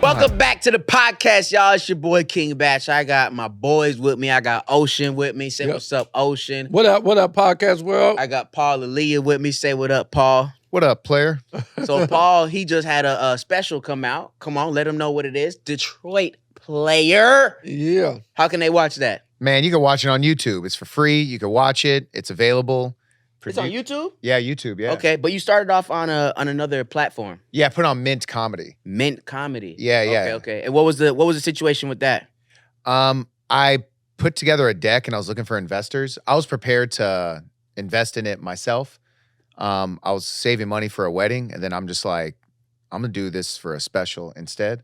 Welcome back to the podcast, y'all. It's your boy King Batch. I got my boys with me. I got Ocean with me. Say what's up, Ocean. What up, podcast world? I got Paul Aaliyah with me. Say what up, Paul. What up, player? So Paul, he just had a special come out. Come on, let him know what it is. Detroit Player. Yeah. How can they watch that? Man, you can watch it on YouTube. It's for free. You can watch it. It's available. It's on YouTube? Yeah, YouTube, yeah. Okay, but you started off on another platform. Yeah, put on Mint Comedy. Mint Comedy. Yeah. Okay. And what was the situation with that? I put together a deck and I was looking for investors. I was prepared to invest in it myself. I was saving money for a wedding, and then I'm just like, I'm gonna do this for a special instead.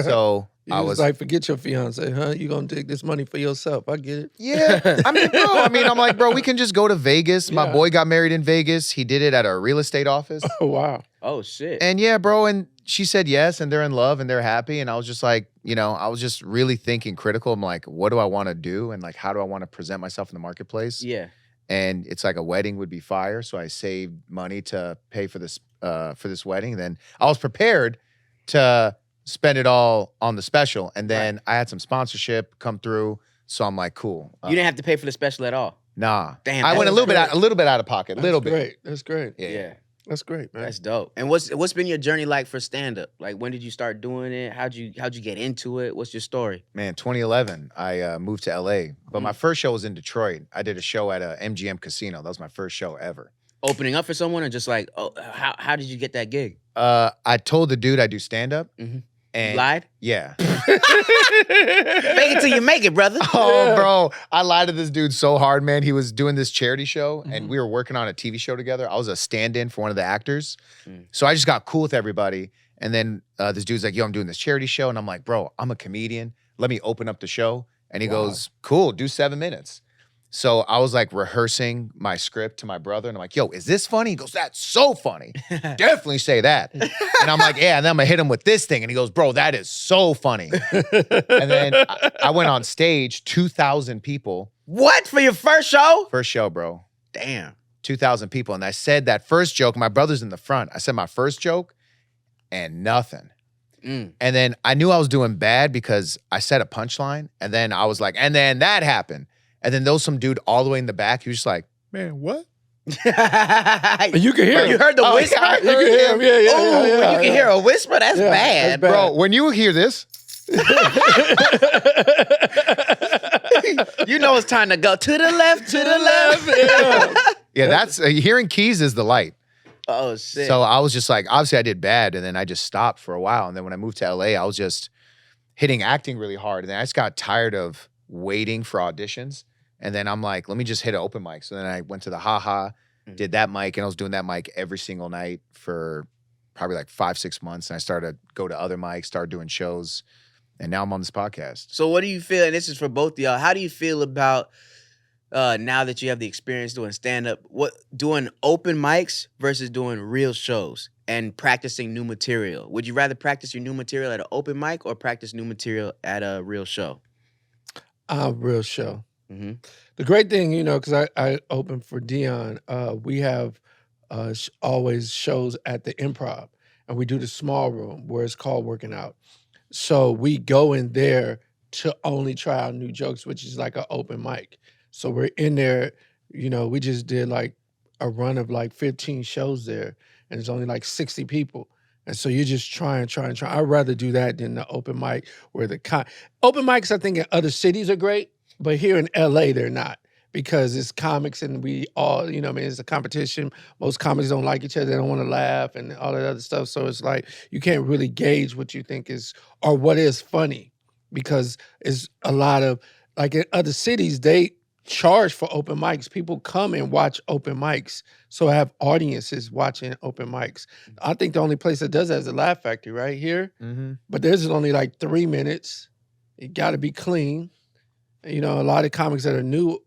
So I was like, forget your fiance, huh? You gonna take this money for yourself? I get it. Yeah. I'm like, bro, we can just go to Vegas. My boy got married in Vegas. He did it at a real estate office. Oh, wow. Oh, shit. And yeah, bro, and she said yes, and they're in love and they're happy. And I was just like, I was just really thinking critical. I'm like, what do I want to do? And like, how do I want to present myself in the marketplace? Yeah. And it's like a wedding would be fire. So I saved money to pay for this wedding. And then I was prepared to spend it all on the special. And then I had some sponsorship come through. So I'm like, cool. You didn't have to pay for the special at all. Nah. Damn. I went a little bit out of pocket. That's little bit. Great. That's great. Yeah. That's great, man. That's dope. And what's been your journey like for stand-up? Like, when did you start doing it? How'd you get into it? What's your story? Man, 2011, I moved to LA. But my first show was in Detroit. I did a show at a MGM casino. That was my first show ever. Opening up for someone, or just like, oh, how did you get that gig? I told the dude I do stand-up. Mhm. And You lied? Yeah. Fake it till you make it, brother. Oh, bro. I lied to this dude so hard, man. He was doing this charity show, and we were working on a TV show together. I was a stand-in for one of the actors. So I just got cool with everybody. And then this dude's like, yo, I'm doing this charity show. And I'm like, bro, I'm a comedian. Let me open up the show. And he goes, cool, do 7 minutes. So I was like rehearsing my script to my brother. And I'm like, yo, is this funny? He goes, that's so funny. Definitely say that. And I'm like, yeah. And then I'm going to hit him with this thing. And he goes, bro, that is so funny. And then I went on stage, 2,000 people. What? For your first show? First show, bro. Damn. 2,000 people. And I said that first joke. My brother's in the front. I said my first joke and nothing. And then I knew I was doing bad because I said a punchline. And then I was like, and then that happened. And then there was some dude all the way in the back. He was just like, man, what? You can hear him. You heard the whisper? Yeah, I You can heard hear him. Yeah. When you can hear a whisper, that's bad. that's bad. Bro, when you hear this, You know it's time to go to the left, to the left. yeah, that's hearing keys is the light. Oh, shit. So I was just like, obviously I did bad. And then I just stopped for a while. And then when I moved to LA, I was just hitting acting really hard. And then I just got tired of waiting for auditions. And then I'm like, let me just hit an open mic. So then I went to the Haha, did that mic, and I was doing that mic every single night for probably like 5-6 months. And I started to go to other mics, started doing shows. And now I'm on this podcast. So what do you feel, and this is for both of y'all, how do you feel about now that you have the experience doing stand-up, doing open mics versus doing real shows and practicing new material? Would you rather practice your new material at an open mic or practice new material at a real show? Real show. Mm-hmm. The great thing, because I open for Dion, we have always shows at the Improv, and we do the small room where it's called Working Out. So we go in there to only try out new jokes, which is like an open mic. So we're in there, we just did like a run of like 15 shows there, and it's only like 60 people. And so you're just trying. I'd rather do that than the open mic where open mics, I think in other cities are great, but here in LA, they're not, because it's comics and we all, it's a competition. Most comics don't like each other. They don't want to laugh and all that other stuff. So it's like, you can't really gauge what you think is, or what is funny, because it's a lot of, like in other cities, they charge for open mics. People come and watch open mics. So I have audiences watching open mics. I think the only place that does that is the Laugh Factory right here. Mm-hmm. But theirs is only like 3 minutes. It got to be clean. A lot of comics that are new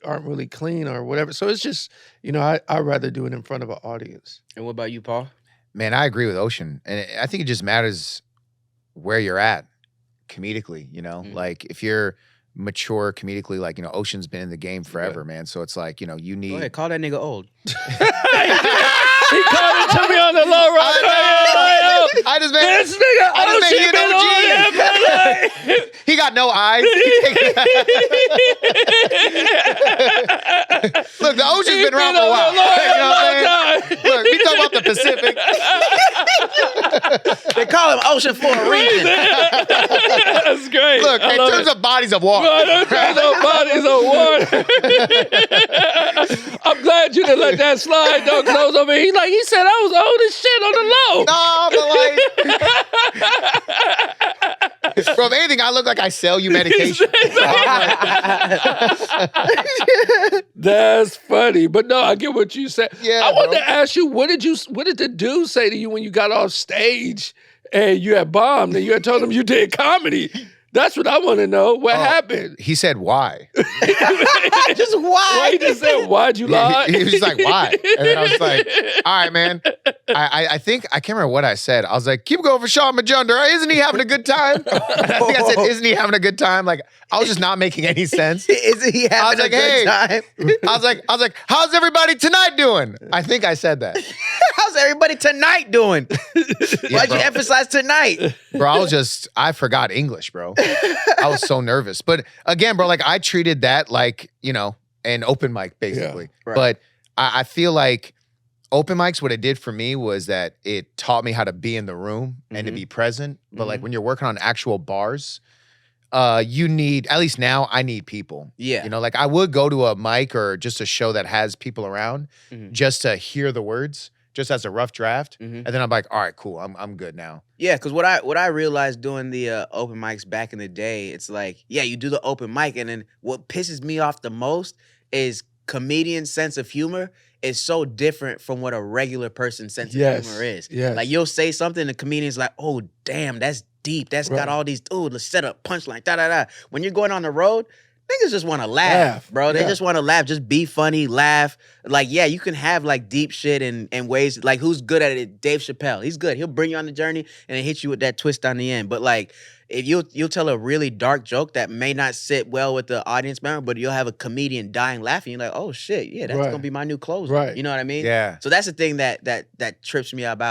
aren't really clean or whatever. So it's just, I'd rather do it in front of an audience. And what about you, Paul? Man, I agree with Ocean. And I think it just matters where you're at comedically, Like if you're mature comedically, like, Ocean's been in the game forever, man. So it's like, you need... Go ahead, call that nigga old. He called it to me on the low road. I just made This nigga He got no eyes. Look, the ocean's been around for a while. You know what I'm saying? Look, we talk about the Pacific. They call him Ocean for a reason. That's great. Look, in terms of bodies of water. Bodies of water. I'm glad you didn't let that slide though, because I was over here. He said I was old as shit on the low. No, but like, bro, if anything, I look like I sell you medication. That's funny, but no, I get what you said. Yeah, I wanted bro. to ask you, what did the dude say to you when you got off stage and you had bombed and you had told him you did comedy? That's what I want to know. What happened? He said, why? Just why? Why he just said, why'd you lie? He was just like, why? And then I was like, all right, man. I think, I can't remember what I said. I was like, keep going for Sean Majunder. Isn't he having a good time? I think I said, isn't he having a good time? Like, I was just not making any sense. Isn't he having like, a good hey. time? I was like, how's everybody tonight doing? I think I said that. How's everybody tonight doing? Why'd you bro. emphasize tonight? Bro, I forgot English, bro. I was so nervous. But again, bro, like I treated that like, an open mic, basically. Yeah, right. But I feel like open mics, what it did for me was that it taught me how to be in the room and to be present. But like when you're working on actual bars, you need, at least now, I need people. Yeah. Like I would go to a mic or just a show that has people around just to hear the words, just as a rough draft. And then I'm like, all right, cool. I'm good now. Yeah, because what I realized doing the open mics back in the day, it's like, yeah, you do the open mic, and then what pisses me off the most is comedian sense of humor is so different from what a regular person's sense of humor is. Yes. Like you'll say something, the comedian's like, oh damn, that's deep. That's got all these let's set up punchline, da. When you're going on the road, niggas just want to laugh, bro. They just want to laugh. Just be funny, laugh. Like, yeah, you can have like deep shit and ways. Like, who's good at it? Dave Chappelle. He's good. He'll bring you on the journey and then hit you with that twist on the end. But like, if you'll tell a really dark joke that may not sit well with the audience member, but you'll have a comedian dying laughing. You're like, oh shit, yeah, that's gonna be my new closer. Right. You know what I mean? Yeah. So that's the thing that trips me up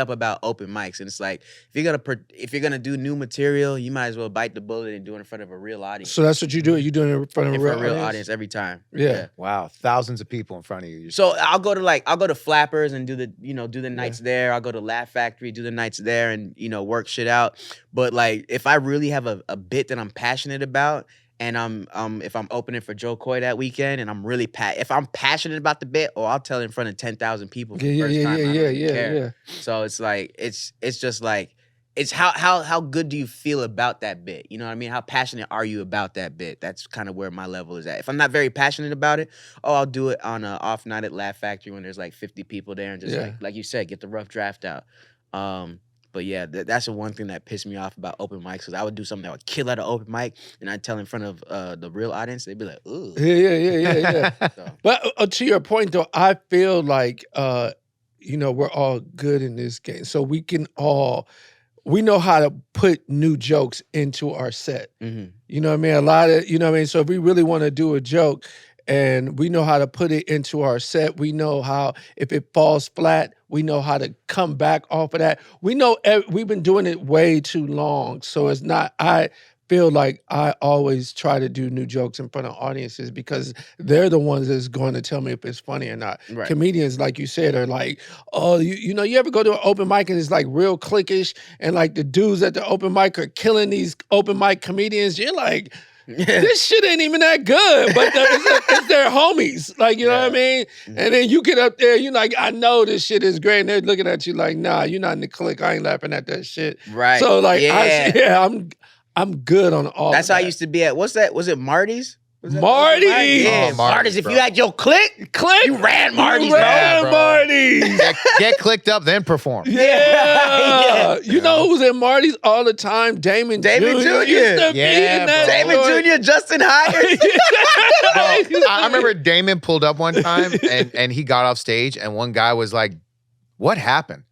about open mics. And it's like, if you're gonna do new material, you might as well bite the bullet and do it in front of a real audience. So that's what you do. You doing it in front of In a front of real a real audience? audience every time. Yeah. Wow. Thousands of people in front of you. So I'll go to Flappers and do the nights there. I'll go to Laugh Factory, do the nights there, and work shit out. But like, if I really have a bit that I'm passionate about, and if I'm opening for Joe Coy that weekend, and I'm really if I'm passionate about the bit, I'll tell it in front of 10,000 people for the first time. I don't even care. So it's like it's just like it's how good do you feel about that bit? You know what I mean? How passionate are you about that bit? That's kind of where my level is at. If I'm not very passionate about it, I'll do it on an off night at Laugh Factory when there's like 50 people there and just like you said, get the rough draft out. But yeah, that's the one thing that pissed me off about open mics, because I would do something that would kill at an open mic, and I'd tell in front of the real audience, they'd be like, ooh. Yeah. So, But to your point, though, I feel like, we're all good in this game. So we know how to put new jokes into our set. mhm. You know what I mean? A lot of, you know what I mean? So if we really want to do a joke and we know how to put it into our set, we know how, if it falls flat, we know how to come back off of that. We know we've been doing it way too long. So it's not, I feel like I always try to do new jokes in front of audiences because they're the ones that's going to tell me if it's funny or not. Right. Comedians, like you said, are like, oh, you ever go to an open mic and it's like real cliquish and like the dudes at the open mic are killing these open mic comedians. You're like, this shit ain't even that good, but it's their homies. Like, you know what I mean? And then you get up there, you're like, I know this shit is great. And they're looking at you like, nah, you're not in the clique. I ain't laughing at that shit. Right. So like, Yeah. I'm good on all That's of how I that. used to be at, what's that? Was it Marty's? Was that Marty's! Yeah, Oh, Marty's. If bro. you had your click, you ran Marty's, You ran bro. Marty's. Get clicked up, then perform. Yeah. You know who was at Marty's all the time? Damon Jr. Jr. Used to be Yeah, in that bro. Damon joint. Jr., Justin Hires. Bro, I remember Damon pulled up one time and he got off stage and one guy was like, what happened?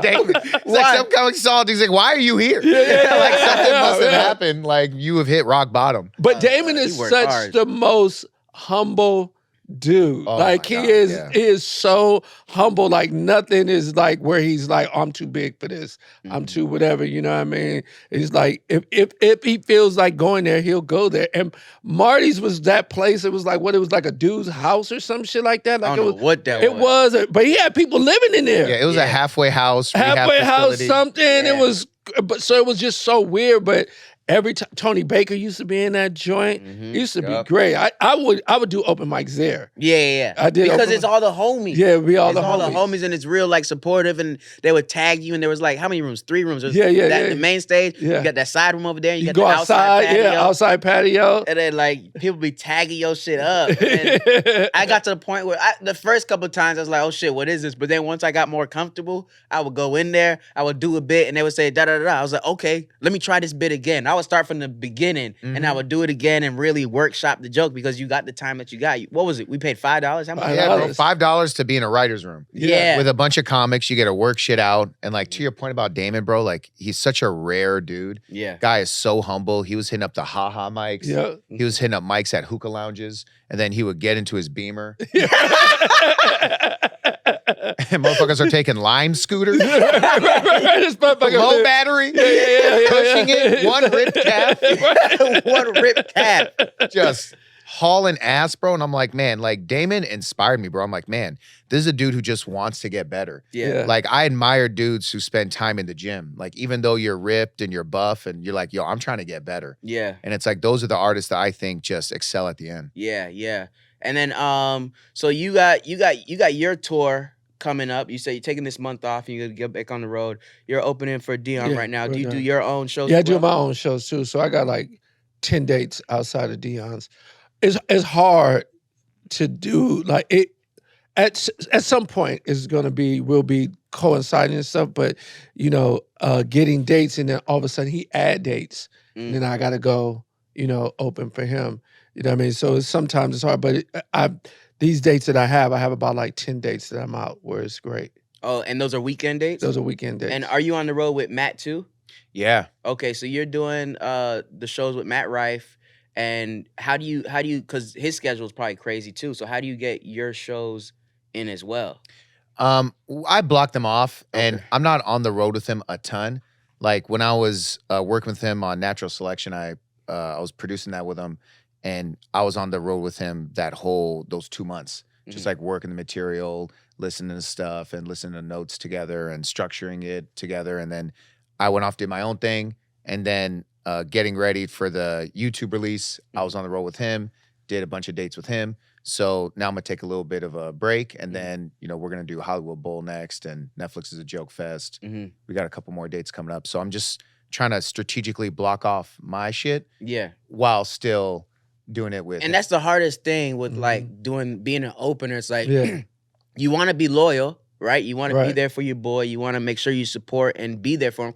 Damon. It's like some comic saw it. He's like, why are you here? Like something must have happened. Like you have hit rock bottom. But Damon he is worked such hard. the most humble, dude. Oh Like my he God, is yeah. he is so humble. Like nothing is like where he's like, I'm too big for this. I'm Mhm. too whatever. You know what I mean? He's like, if he feels like going there, he'll go there. And Marty's was that place. It was like what? It was like a dude's house or some shit like that. I Like don't it know was. what that It was. was, but he had people living in there. Yeah, it was a Yeah. halfway house, rehab Halfway house, facility. something. Yeah. It was, but so it was just so weird. But every time Tony Baker used to be in that joint, Mhm. it used to be Yup. great. I would do open mics there. Yeah. I did Because open it's mic- all the homies. Yeah, we all It's the all homies. the homies, and it's real like supportive, and they would tag you, and there was like how many rooms? 3 rooms. There was Yeah, that, yeah. the main stage. Yeah. You got that side room over there. You You got go the outside, patio, outside patio. and then like people be tagging your shit up. And I got to the point where the first couple of times I was like, "Oh shit, what is this?" But then once I got more comfortable, I would go in there, I would do a bit, and they would say da da da. I was like, "Okay, let me try this bit again." I would start from the beginning, and I would do it again and really workshop the joke because you got the time that you got. What was it? We paid $5. How much? $5. Yeah, bro, $5 to be in a writer's room. Yeah. With a bunch of comics, you get to work shit out. And like to your point about Damon, bro, like he's such a rare dude. Yeah. Guy is so humble. He was hitting up the haha mics. Yeah. He was hitting up mics at hookah lounges, and then he would get into his Beamer. And motherfuckers are taking Lime scooters, This motherfucker low live- battery, Yeah. pushing it, one ripped calf, One ripped calf. just hauling ass, bro. And I'm like, man, like Damon inspired me, bro. I'm like, man, this is a dude who just wants to get better. Yeah. Like I admire dudes who spend time in the gym. Like even though you're ripped and you're buff and you're like, yo, I'm trying to get better. Yeah. And it's like those are the artists that I think just excel at the end. Yeah. And then so you got your tour coming up. You say you're taking this month off and you're gonna get back on the road. You're opening for Dion Yeah, right now. we're Do you do done. your own shows? Yeah, I as do well? my own shows too. So I got like 10 dates outside of Dion's. It's hard to do like it at some point is gonna be will be coinciding and stuff, but you know, getting dates and then all of a sudden he add dates. Mm. And then I gotta go, you know, open for him. You know what I mean? So sometimes it's hard, but these dates that I have about like 10 dates that I'm out where it's great. Oh, and those are weekend dates? Those are weekend dates. And are you on the road with Matt too? Yeah. Okay, so you're doing the shows with Matt Rife. And how do you because his schedule is probably crazy too. So how do you get your shows in as well? I blocked them off and Okay. I'm not on the road with him a ton. Like when I was working with him on Natural Selection, I was producing that with him and I was on the road with him those 2 months. Just Mhm. like working the material, listening to stuff and listening to notes together and structuring it together. And then I went off, did my own thing. And then getting ready for the YouTube release, I was on the road with him, did a bunch of dates with him. So now I'm gonna take a little bit of a break, and then we're gonna do Hollywood Bowl next, and Netflix is a joke fest. Mhm. We got a couple more dates coming up, so I'm just trying to strategically block off my shit Yeah. while still doing it with. And that's the hardest thing with Mhm. like being an opener. It's like Yeah. you want to be loyal, right? You want to be Right. there for your boy. You want to make sure you support and be there for him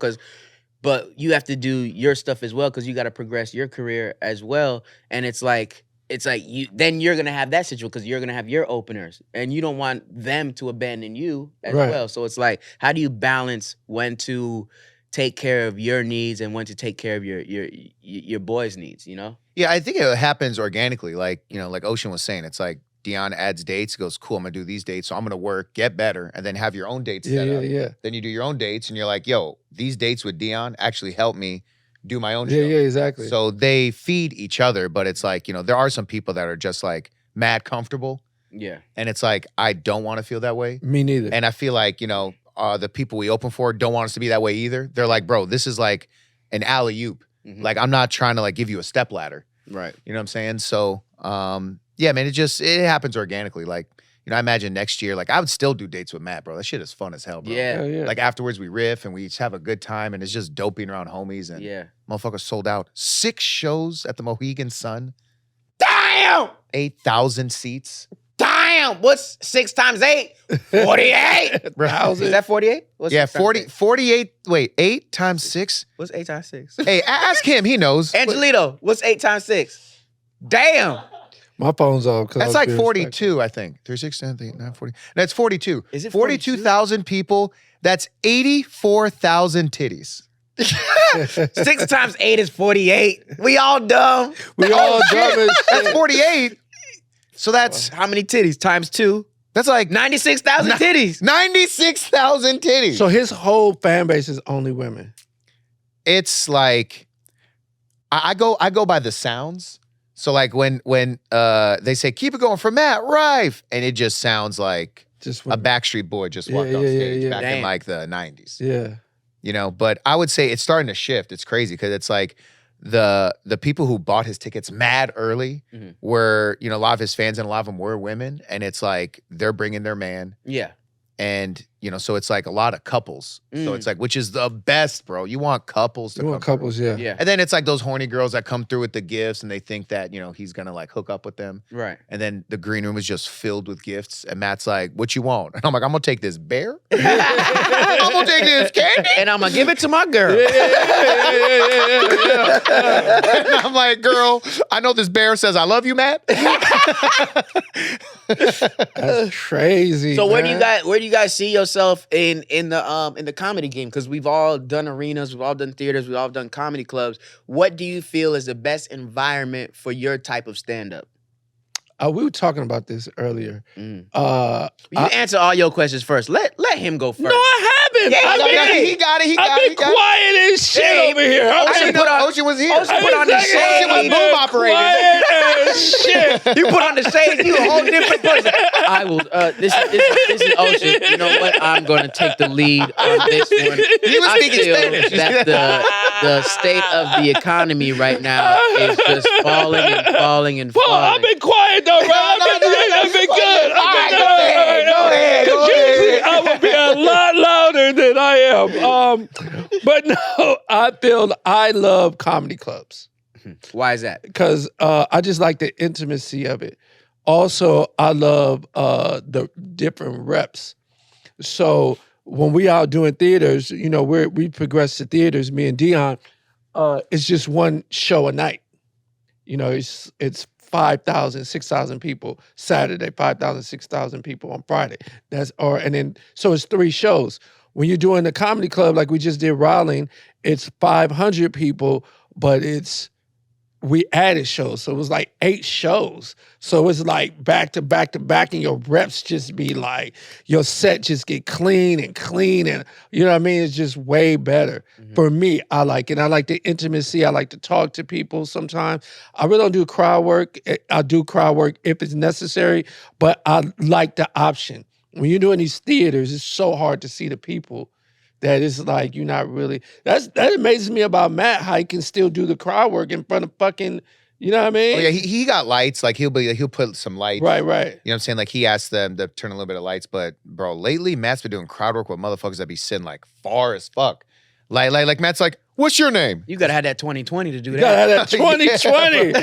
but you have to do your stuff as well because you got to progress your career as well. And it's like you're gonna have that situation because you're gonna have your openers, and you don't want them to abandon you as Right. well. So it's like, how do you balance when to take care of your needs and when to take care of your boys' needs? You know? Yeah, I think it happens organically. Like, like Ocean was saying, it's like Dion adds dates, goes, cool, I'm gonna do these dates. So I'm gonna work, get better, and then have your own dates Yeah, set up. yeah. Then you do your own dates and you're like, yo, these dates with Dion actually help me do my own show. Yeah, exactly. So they feed each other, but it's like, there are some people that are just like mad comfortable. Yeah. And it's like, I don't want to feel that way. Me neither. And I feel like, the people we open for don't want us to be that way either. They're like, bro, this is like an alley-oop. Mhm. Like, I'm not trying to like give you a step ladder. Right. You know what I'm saying? So, yeah, man, it happens organically. Like, I imagine next year, like I would still do dates with Matt, bro. That shit is fun as hell, bro. Yeah. Hell yeah. Like afterwards we riff and we just have a good time and it's just dope being around homies and Yeah. motherfuckers sold out 6 shows at the Mohegan Sun, Damn! 8,000 seats. Damn! What's 6 times 8? 48. Thousand. Is that 48? What's Yeah, 6 times 40, eight? 48, wait, 8 times 6? What's 8 times 6? Hey, ask him, he knows. Angelito, what's 8 times 6? Damn! My phone's off. 'cause I That's was like being 42, I think. 36, 10, 9, 40. That's 42. Is it 42,000 people. That's 84,000 titties. 6 times 8 is 48. We all dumb. We all dumb as That's shit. 48. So that's How many titties times 2? like 96,000 titties. 96,000 titties. So his whole fan base is only women. It's like I go by the sounds. So like when they say keep it going for Matt Rife, and it just sounds like Just a women. Backstreet Boy just Yeah, walked off yeah, stage yeah. back in Damn. like the 90s. Yeah. You know, but I would say it's starting to shift. It's crazy because it's like the people who bought his tickets mad early Mhm. were, you know, a lot of his fans, and a lot of them were women, and it's like they're bringing their man. Yeah. And, you know, so it's like a lot of couples. So Mm. it's like, which is the best, bro. You want couples to You want come couples, through. yeah. Yeah. And then it's like those horny girls that come through with the gifts and they think that, you know, he's going to like hook up with them. Right. And then the green room is just filled with gifts. And Matt's like, what you want? And I'm like, I'm going to take this bear. I'm going to take this candy. And I'm gonna give it to my girl. And I'm like, girl, I know this bear says I love you, Matt. That's crazy. So where do man. you guys see yourself in the comedy game? Because we've all done arenas, we've all done theaters, we've all done comedy clubs. What do you feel is the best environment for your type of stand up? We were talking about this earlier. You I- answer all your questions first. Let him go first. No, I haven't. Yeah, I've no, been, no, he got it. He I've got it. been He got it. quiet as shit Hey, over here. I've Ocean been- put on- Ocean was here. Ocean put on the I've been shade. Ocean was boom operated. quiet as shit. You put on the shade, you a whole different person. I will. This is Ocean. You know what? I'm going to take the lead on this one. He was I speaking feel Spanish. that the state of the economy right now is just falling and falling and Paul, falling. I've been quiet though, bro. I've been good. All right, go ahead, go ahead, go 'Cause usually ahead. I would be a lot louder than I am. But no, I love comedy clubs Why is that? because I just like the intimacy of it. Also, I love the different reps. So when we out doing theaters, you know, we progress to theaters, me and Dion, it's just one show a night. You know, it's 5,000, 6,000 people Saturday, 5,000, 6,000 people on Friday. So it's 3 shows. When you're doing the comedy club like we just did Rowling, it's 500 people, but we added shows. So it was like 8 shows. So it's like back to back to back, and your reps just be like, your set just get clean and you know what I mean? It's just way better. For me, I like it. I like the intimacy. I like to talk to people sometimes. I really don't do crowd work. I do crowd work if it's necessary, but I like the option. When you're doing these theaters, it's so hard to see the people that it's like you're not really. That amazes me about Matt, how he can still do the crowd work in front of fucking, you know what I mean? Oh yeah, he got lights. Like he'll put some lights. Right. You know what I'm saying? Like he asked them to turn a little bit of lights. But bro, lately Matt's been doing crowd work with motherfuckers that be sitting like far as fuck. Like Matt's like, what's your name? You gotta have that 2020 to do You that. gotta have that 2020.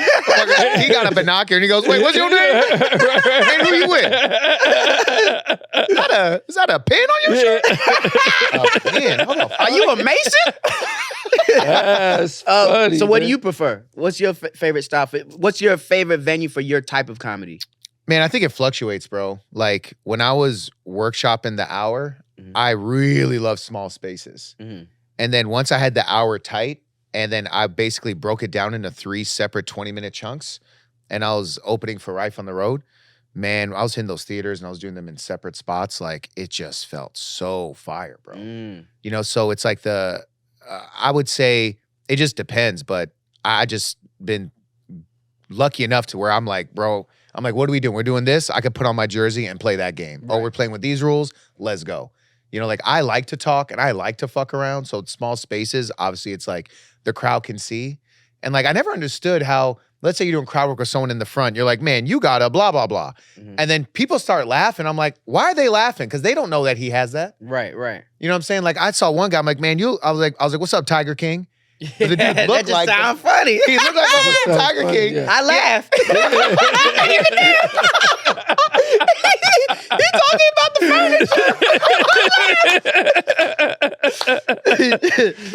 He got a binocular and he goes, wait, what's your name? Hey, who you with? Is that a pin on your shirt? Man, hold on. Are you a Mason? That's funny, So what do man. you prefer? What's your favorite style? What's your favorite venue for your type of comedy? Man, I think it fluctuates, bro. Like when I was workshopping the hour, Mhm. I really love small spaces. Mhm. And then once I had the hour tight, and then I basically broke it down into 3 separate 20-minute chunks, and I was opening for Rife on the Road, man, I was hitting those theaters and I was doing them in separate spots. Like it just felt so fire, bro. You know, so it's like I would say it just depends, but I just been lucky enough to where I'm like, bro, what are we doing? We're doing this. I could put on my jersey and play that game. Oh, Right. we're playing with these rules. Let's go. You know, like I like to talk and I like to fuck around. So small spaces, obviously it's like the crowd can see. And like I never understood how, let's say you're doing crowd work with someone in the front. You're like, man, you gotta blah, blah, blah. Mhm. And then people start laughing. I'm like, why are they laughing? Because they don't know that he has that. Right. You know what I'm saying? Like I saw one guy, I'm like, man, I was like, what's up, Tiger King? But the dude that looked just like sound funny. He looked like a Sounds Tiger funny, King. yeah. I laugh. He's talking about the furniture.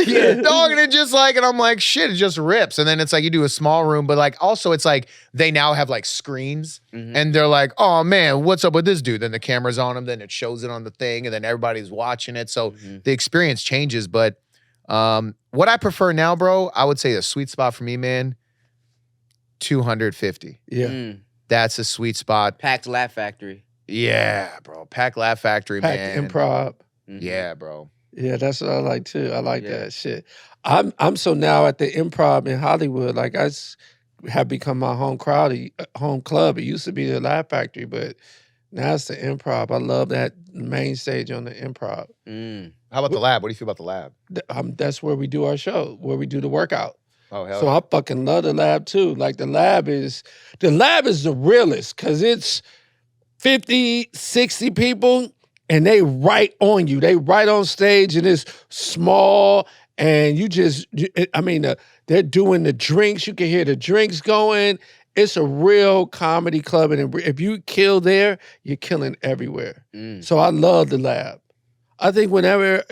Yeah, dog, and it just like, and I'm like, shit, it just rips. And then it's like you do a small room, but like also it's like they now have like screens, Mhm. and they're like, oh man, what's up with this dude? Then the camera's on him, then it shows it on the thing, and then everybody's watching it. So Mhm. the experience changes. But what I prefer now, bro, I would say the sweet spot for me, man, 250. Yeah. Mm. That's a sweet spot. Packed Laugh Factory. Yeah, bro. Pack Laugh Factory, Packed man. Improv. Mhm. Yeah, bro. Yeah, that's what I like too. I like Yeah. that shit. I'm so now at the Improv in Hollywood. Like have become my home club. It used to be the Laugh Factory, but now it's the Improv. I love that main stage on the Improv. Mm. How about the lab? What do you feel about the lab? That's where we do our show, where we do the workout. Oh, hell So I fucking love the lab too. Like the lab is the realest because it's 50, 60 people and they right on you. They right on stage and it's small and they're doing the drinks. You can hear the drinks going. It's a real comedy club. And if you kill there, you're killing everywhere. Mm. So I love the lab. I think whenever,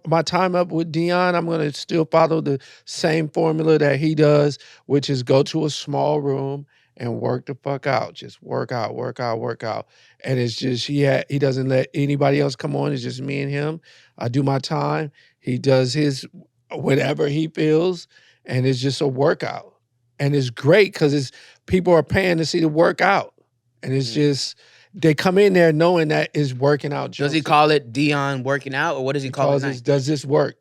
my time up with Dion, I'm going to still follow the same formula that he does, which is go to a small room and work the fuck out. Just work out. And it's just, he doesn't let anybody else come on. It's just me and him. I do my time. He does his whatever he feels. And it's just a workout. And it's great because people are paying to see the workout. And it's just, they come in there knowing that is working out. Does he jokes. call it Dion working out, or what does he call it? Calls does this work?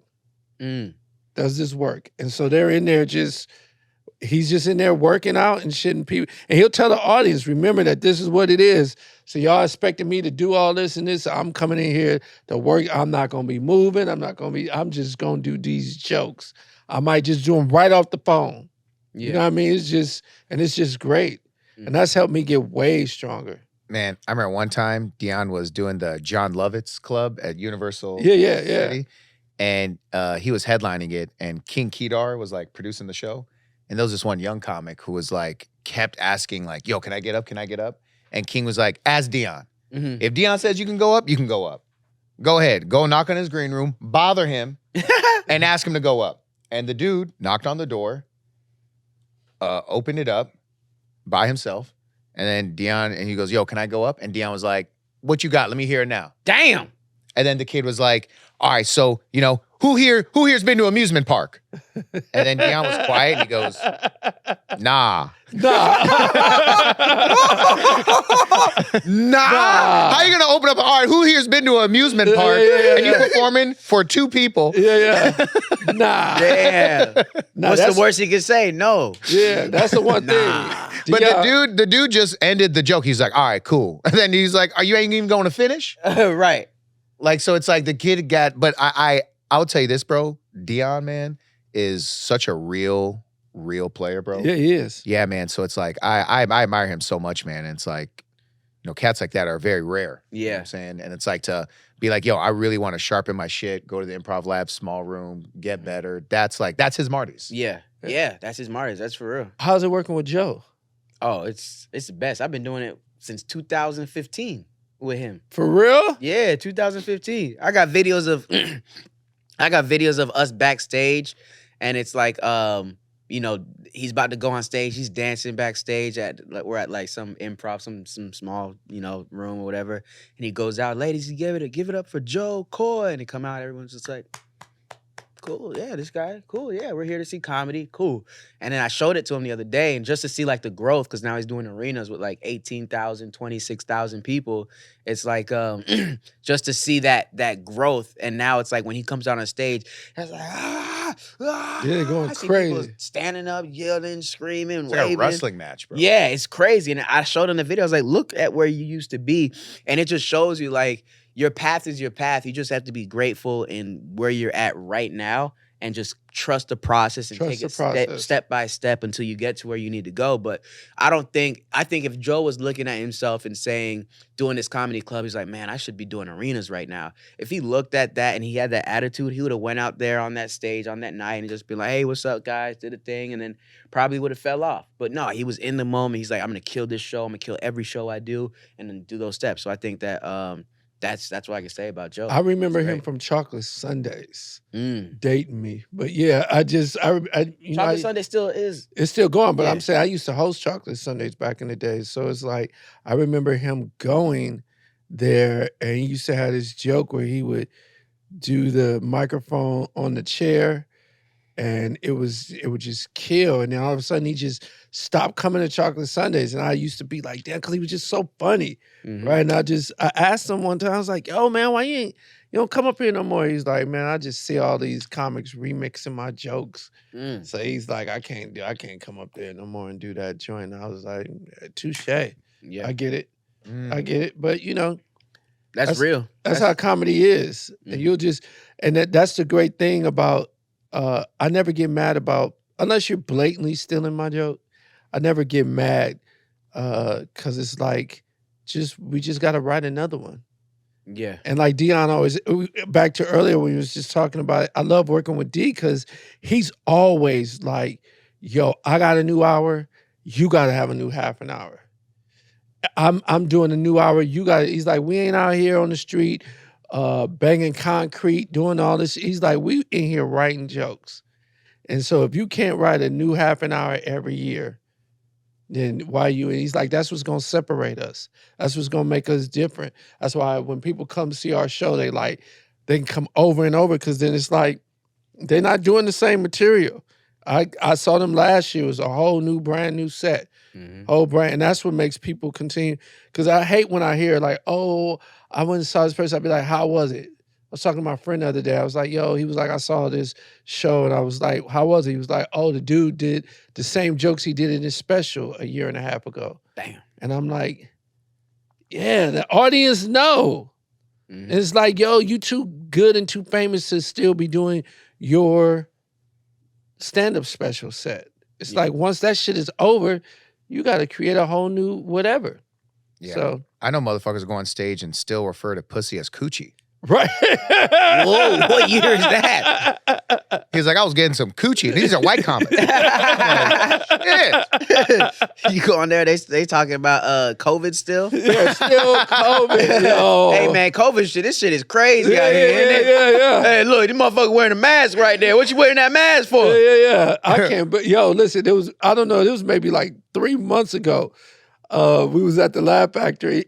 Mm. Does this work? And so they're in there he's just in there working out and shitting people. And he'll tell the audience, remember that this is what it is. So y'all expecting me to do all this and this. I'm coming in here to work. I'm not going to be moving. I'm just going to do these jokes. I might just do them right off the phone. Yeah. You know what I mean? It's just great. And that's helped me get way stronger. Man, I remember one time Dion was doing the John Lovitz Club at Universal Yeah. City, and he was headlining it, and King Kedar was like producing the show, and there was this one young comic who was like kept asking like, "Yo, can I get up? Can I get up?" And King was like, "Ask Dion. Mhm. If Dion says you can go up, you can go up. Go ahead, go knock on his green room, bother him, and ask him to go up." And the dude knocked on the door, opened it up by himself. And then Dion, and he goes, "Yo, can I go up?" And Dion was like, "What you got? Let me hear it now." Damn. And then the kid was like, "All right, so, who here's been to amusement park?" And then Dion was quiet and he goes, "Nah." Nah. Nah. How you gonna open up? All right, who here's been to an amusement park? And you performing for 2 people? Yeah. Nah. Damn. Nah, What's that's- the worst he can say? No. Yeah, that's the one thing. Nah. But Dion- the dude just ended the joke. He's like, "All right, cool." And then he's like, "Are you ain't even going to finish?" Right. Like, so it's like the kid got, but I'll tell you this, bro. Dion, man, is such a real player, bro. Yeah, he is. Yeah, man. So it's like I admire him so much, man. And it's like, cats like that are very rare. You know what Yeah. I'm saying? And it's like to be like, yo, I really want to sharpen my shit, go to the improv lab, small room, get better. That's his Marty's. Yeah. Yeah. That's his Marty's. That's for real. How's it working with Joe? Oh, it's the best. I've been doing it since 2015 with him. For real? Yeah, 2015. I got videos of us backstage, and it's like he's about to go on stage. He's dancing backstage we're at like some improv, some small, room or whatever. And he goes out, "Ladies, give it up for Joe Coy." And he come out, everyone's just like, "Cool, yeah, this guy, cool, yeah, we're here to see comedy, cool." And then I showed it to him the other day, and just to see like the growth, because now he's doing arenas with like 18,000, 26,000 people. It's like just to see that growth, and now it's like when he comes out on stage, it's like Yeah, going I see people crazy. standing up, yelling, screaming, It's like a waving. wrestling match, bro. Yeah, it's crazy. And I showed him the video. I was like, "Look at where you used to be." And it just shows you like your path is your path. You just have to be grateful in where you're at right now and just trust the process and Trust take the it process. step by step until you get to where you need to go. But I think if Joe was looking at himself and saying, doing this comedy club, he's like, "Man, I should be doing arenas right now." If he looked at that and he had that attitude, he would have went out there on that stage on that night and just been like, "Hey, what's up, guys?" Did a thing, and then probably would have fell off. But no, he was in the moment. He's like, "I'm gonna kill this show. I'm gonna kill every show I do," and then do those steps. So I think that that's what I can say about Joe. I remember It's him great. from Chocolate Sundays Mm. dating me. But yeah, Chocolate Sunday still is. it's still going, but Yeah. I'm saying I used to host Chocolate Sundays back in the day. So it's like I remember him going there and he used to have this joke where he would do the microphone on the chair and it would just kill. And then all of a sudden he just stopped coming to Chocolate Sundays, and I used to be like, damn, because he was just so funny, Mhm. right? And I asked him one time, I was like, yo, man, why you don't come up here no more? He's like, man, I just see all these comics remixing my jokes. Mm. So he's like, I can't come up there no more and do that joint. And I was like, touche. Yeah, I get it. Mm. I get it. But that's real. that's how comedy is. And you'll just, and that's the great thing about, I never get mad about, unless you're blatantly stealing my joke, I never get mad because it's like, we just got to write another one. Yeah. And like Dion always, back to earlier when we was just talking about it, I love working with D because he's always like, yo, I got a new hour, you got to have a new half an hour. I'm doing a new hour, you got it. He's like, we ain't out here on the street banging concrete, doing all this. He's like, we in here writing jokes. And so if you can't write a new half an hour every year, then why you? And he's like, that's what's gonna separate us. That's what's gonna make us different. That's why when people come see our show, they can come over and over because then it's like they're not doing the same material. I saw them last year. It was a whole new, brand new set. Mhm. Whole brand. And that's what makes people continue. Because I hate when I hear like, oh, I went and saw this person. I'd be like, how was it? I was talking to my friend the other day. I was like, yo, he was like, I saw this show. And I was like, how was it? He was like, oh, the dude did the same jokes he did in his special a year and a half ago. Damn. And I'm like, yeah, the audience know. Mhm. And it's like, yo, you too good and too famous to still be doing your stand-up special set. It's Yeah. like once that shit is over, you got to create a whole new whatever. Yeah. So, I know motherfuckers go on stage and still refer to pussy as coochie. right. Whoa, what year is that? He's like, I was getting some coochie. And these are white comics. Shit. You go on there, they talking about COVID still. Yeah, still COVID, yo. Hey man, COVID shit, this shit is crazy Yeah, out here, isn't it? yeah. Hey, look, this motherfucker wearing a mask right there. What you wearing that mask for? Yeah. I can't, but yo, listen, I don't know, it was maybe like 3 months ago. We was at the Laugh Factory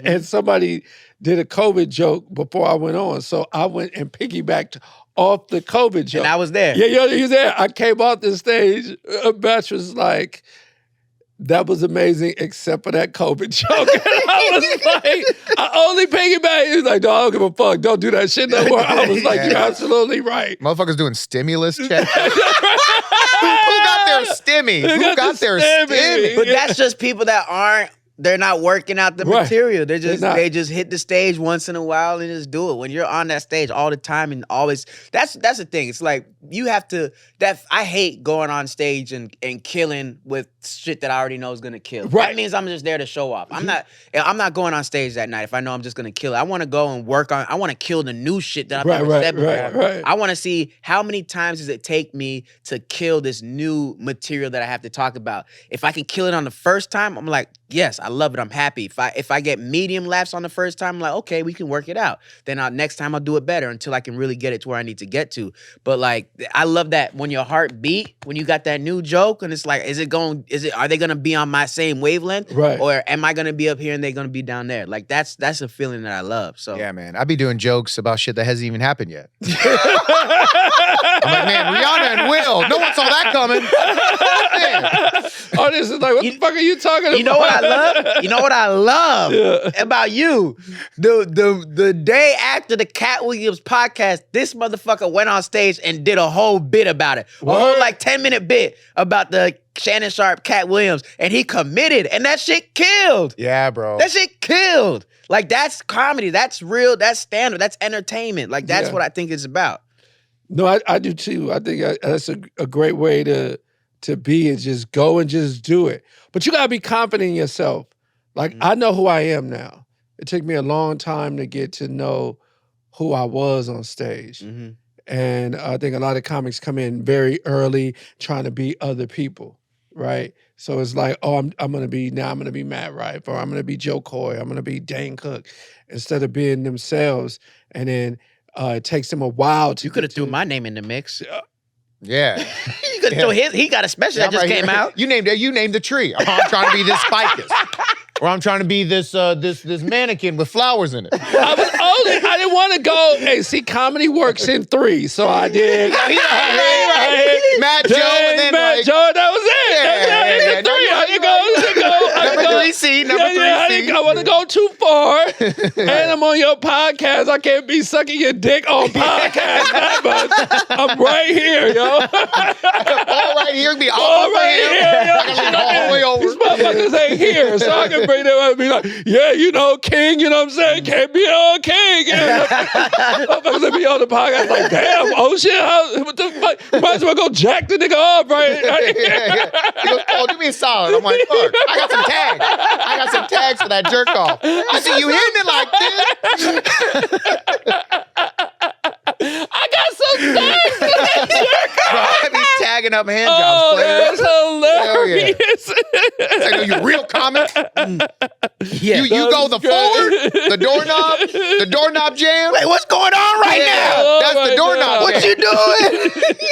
and somebody did a COVID joke before I went on. So I went and piggybacked off the COVID joke. And I was there. Yeah, yo, he was there. I came off the stage. Batch was like, that was amazing, except for that COVID joke. And I was like, I only piggyback. He was like, no, I don't give a fuck. Don't do that shit no more. I was like, Yeah. you're absolutely right. Motherfuckers doing stimulus checks. Who got their stimmy? Who got their stimmy? But that's just people that they're not working out the Right. material. They're not. They just hit the stage once in a while and just do it. When you're on that stage all the time and always, that's the thing. It's like you have to. I hate going on stage and killing with shit that I already know is gonna kill. Right. That means I'm just there to show off. I'm not going on stage that night if I know I'm just gonna kill it. I want to go and work on. I want to kill the new shit that I've never said before. Right. I want to see how many times does it take me to kill this new material that I have to talk about. If I can kill it on the first time, I'm like, yes, I love it. I'm happy. If I get medium laughs on the first time, I'm like, okay, we can work it out. Then next time I'll do it better until I can really get it to where I need to get to. But like, I love that when your heart beat, when you got that new joke, and it's like, are they gonna be on my same wavelength? Right. Or am I gonna be up here and they're gonna be down there? Like that's a feeling that I love. So Yeah, man. I be doing jokes about shit that hasn't even happened yet. I'm like, man, Rihanna and Will. No one saw that coming. Man. Oh, this is like, what the fuck are you talking about? You know what I love? You know what I love about you? The day after the Cat Williams podcast, this motherfucker went on stage and did a whole bit about it. A whole like 10-minute bit about the Shannon Sharpe, Cat Williams, and he committed, and that shit killed. Yeah, bro. That shit killed. Like that's comedy. That's real. That's stand-up. That's entertainment. Like that's Yeah. what I think it's about. No, I do too. I think that's a great way to be, is just go and just do it. But you gotta be confident in yourself. Like I know who I am now. It took me a long time to get to know who I was on stage. Mm-hmm. And I think a lot of comics come in very early trying to be other people, right? So it's like, oh, I'm gonna be Matt Rife, or I'm gonna be Joe Coy, I'm gonna be Dane Cook, instead of being themselves. And then it takes them a while to. You could have threw my name in the mix. Yeah. You could throw his. He got a special that I'm just right came here. out. You named the tree. I'm trying to be this ficus. Or I'm trying to be this this mannequin with flowers in it. I didn't want to go. Hey, see, comedy works in three, so I did. Matt Joe, and then Matt like, Joe, that was it. Yeah. Three. I didn't go. number 3C, number 3C. I want to go too far. And I'm on your podcast. I can't be sucking your dick on podcast that much. I'm right here, yo. All right here, be all All over right here. here, yo. I can lean all the way over. These motherfuckers ain't here, so I can bring them up and be like, yeah, you know, King, you know what I'm saying? Can't be on King. Motherfuckers be on the podcast like, damn, oh shit, what the fuck? Might as well go jack the nigga off, right? He goes, oh, do me a solid. I'm like, look, I got some tags. I got some tags for that jerk off. I see you hitting it like this. I got some tags for that jerk off. Bro, I be tagging up hand jobs, player. That's hilarious. I know you real comic. Yeah. You go the forward, the doorknob jam. Wait, what's going on right now? That's the right doorknob. now. What jam. you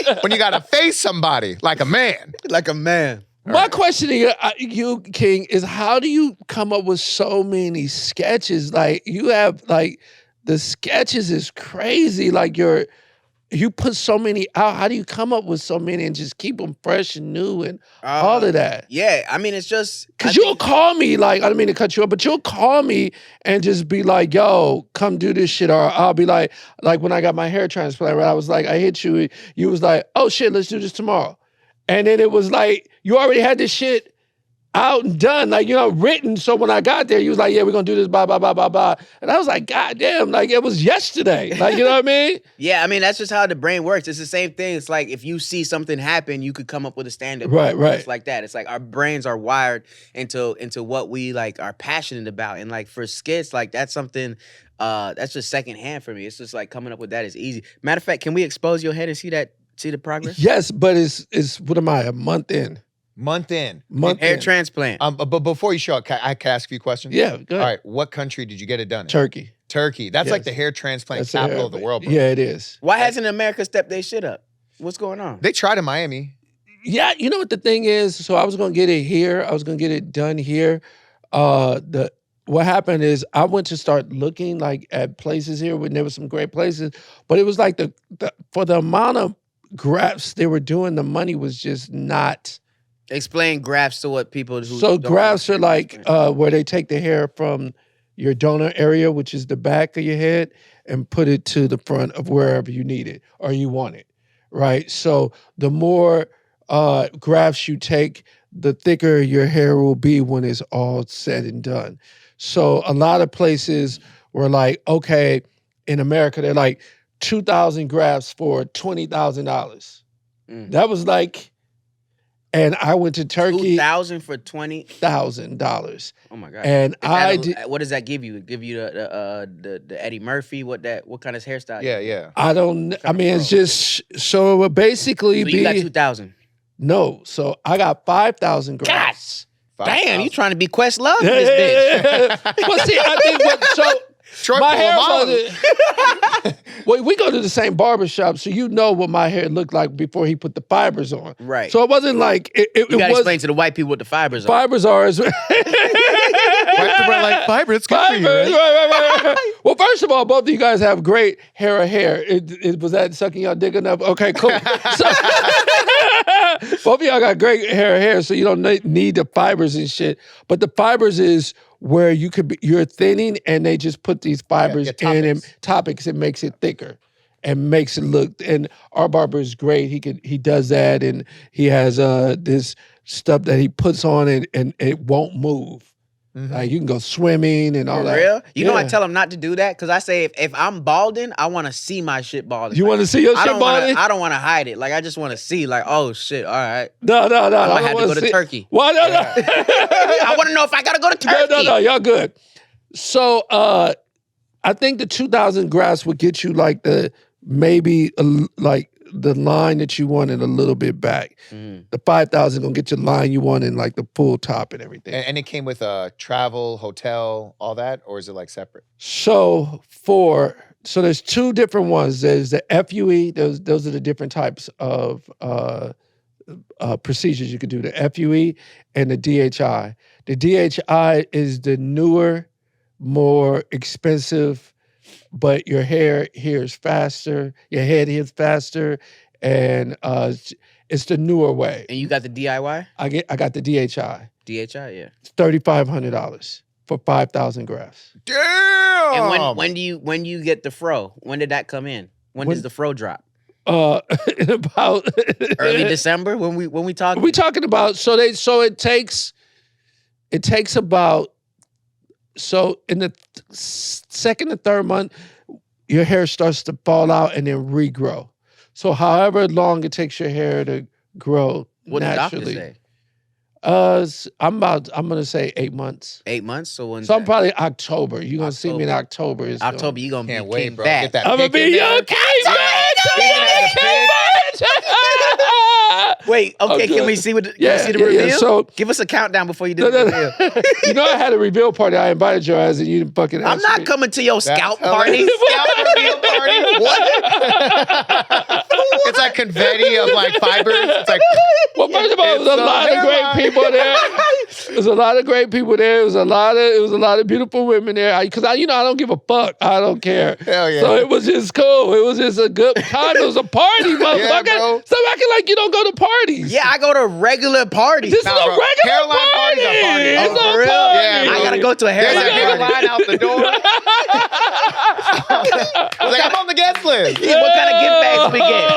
doing? When you gotta face somebody like a man. Like a man. My question to you, King, is how do you come up with so many sketches? Like you have like the sketches is crazy. Like you put so many out. How do you come up with so many and just keep them fresh and new and all of that? Yeah, I mean, it's just Cause you'll call me like I don't mean to cut you off, but you'll call me and just be like, "Yo, come do this shit," or I'll be like when I got my hair transplant, right? I was like, I hit you. You was like, "Oh shit, let's do this tomorrow," and then it was like you already had this shit out and done, like written. So when I got there, you was like, "Yeah, we're gonna do this, blah blah blah blah blah," and I was like, "God damn!" Like it was yesterday. Like you know what I mean? Yeah, I mean, that's just how the brain works. It's the same thing. It's like if you see something happen, you could come up with a stand-up. Right. It's like that. It's like our brains are wired into what we like are passionate about. And like for skits, like that's something that's just secondhand for me. It's just like coming up with that is easy. Matter of fact, can we expose your head and see the progress? Yes, but it's what am I, a month in? Hair transplant. But before you show up, I can ask a few questions? Yeah, go ahead. All right, what country did you get it done in? Turkey. Turkey. That's like Yes. the hair transplant That's capital of the world, bro. Yeah, it is. Why hasn't America stepped their shit up? What's going on? They tried in Miami. Yeah, you know what the thing is? So I was gonna get it here. I was gonna get it done here. What happened is I went to start looking like at places here when there was some great places, but it was like the for the amount of grafts they were doing, the money was just not. Explain grafts to what people who So don't grafts are understand. like where they take the hair from your donor area, which is the back of your head, and put it to the front of wherever you need it or you want it, right? So the more grafts you take, the thicker your hair will be when it's all said and done. So a lot of places were like, okay, in America, they're like 2,000 grafts for $20,000. That was like, and I went to Turkey. 2,000 for $20,000. Oh my god! And I did. What does that give you? Give you the Eddie Murphy? What kind of hairstyle? Yeah. I don't. I mean, it's just so it would basically So be you got 2,000. no. So I got 5,000 grafts. Damn, you trying to be Questlove in this bitch? Well, see, I think so. Troy My hair Polamalu. wasn't. Well, we go to the same barbershop, so you know what my hair looked like before he put the fibers on. Right. So it wasn't like it You gotta was. explain to the white people what the fibers are. Fibers are as White people are like, fiber, it's good for you, fibers. right? Right. Well, first of all, both of you guys have great hair. Was that sucking y'all dick enough? Okay, cool. So, both of y'all got great hair, so you don't need the fibers and shit. But the fibers is where you're thinning, and they just put these fibers in and topics. It makes it thicker and makes it look. And our barber is great. He does that, and he has this stuff that he puts on it, and it won't move. Like you can go swimming and all For that. real? You know I Yeah. tell them not to do that because I say if I'm balding, I want to see my shit balding. You want to see your I shit don't wanna- balding? I don't want to hide it. Like I just want to see. Like oh shit, all right. No. I might don't have to wanna go to see- Turkey. Why? No. I want to know if I gotta go to Turkey. No, y'all good. So I think the 2,000 grafts would get you like like the line that you wanted a little bit back. The 5,000 gonna get you the line you want in like the full top and everything. And it came with travel, hotel, all that, or is it like separate? So there's two different ones. There's the FUE. Those are the different types of procedures you could do: the FUE and the DHI. The DHI is the newer, more expensive, but your hair heals faster, your head heals faster, and it's the newer way. And you got the DIY? I got the DHI. DHI, yeah. It's $3,500 for 5,000 grafts. Damn. And when do you get the fro? When did that come in? When does the fro drop? In about Early December when we talk. we talking about it takes about in the second and third month your hair starts to fall out and then regrow. So however long it takes your hair to grow What did the doctor naturally. say? I'm gonna say 8 months. 8 months. So So I'm probably October. You're gonna see me in October. October. You gonna Can't be wait, King bro. Bat. Get that I'm gonna pick in be there. your king. Wait. Okay. Okay. Can we see can we see the reveal? So Give us a countdown before you do the reveal. you know I had a reveal party. I invited your ass and you didn't fucking I'm answer not me. coming to your That's scout party. hilarious. Scout reveal party. What? It's like confetti of like fibers. It's like Well, first of all, It's there was a so lot of great terrifying. people there. There was a lot of great people there. It was a lot of beautiful women there. Because I don't give a fuck. I don't care. Hell yeah. So it was just cool. It was just a good time. It was a party, motherfucker. bro. Stop acting like you don't go to parties. Yeah, I go to regular parties. This is Nah, a bro. regular Hairline party. parties are parties. It's Oh, a for real? party. Yeah, bro. I gotta go to a There's a hairline big party. line out the door. I was like, I'm on the guest list. Yeah, what kind of gift bags we get?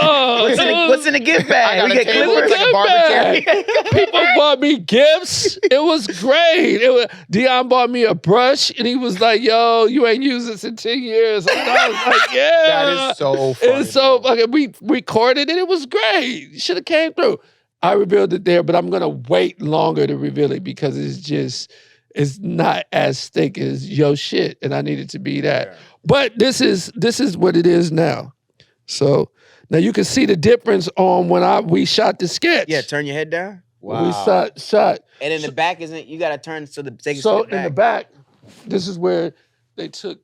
What's in the gift I bag? got We a get table. clippers. It's like a barbecue. People bought me gifts. It was great. Dion bought me a brush, and he was like, "Yo, you ain't used this in 10 years." And I was like, "Yeah." That is so funny. It's so bro. fucking. We recorded it. It was great. You should have came through. I revealed it there, but I'm gonna wait longer to reveal it because it's not as thick as yo shit, and I need it to be that. Yeah. But this is what it is now. So now you can see the difference on when we shot the sketch. Yeah, turn your head down. We shot. And in the back isn't you gotta turn so the take a So step in the back, this is where they took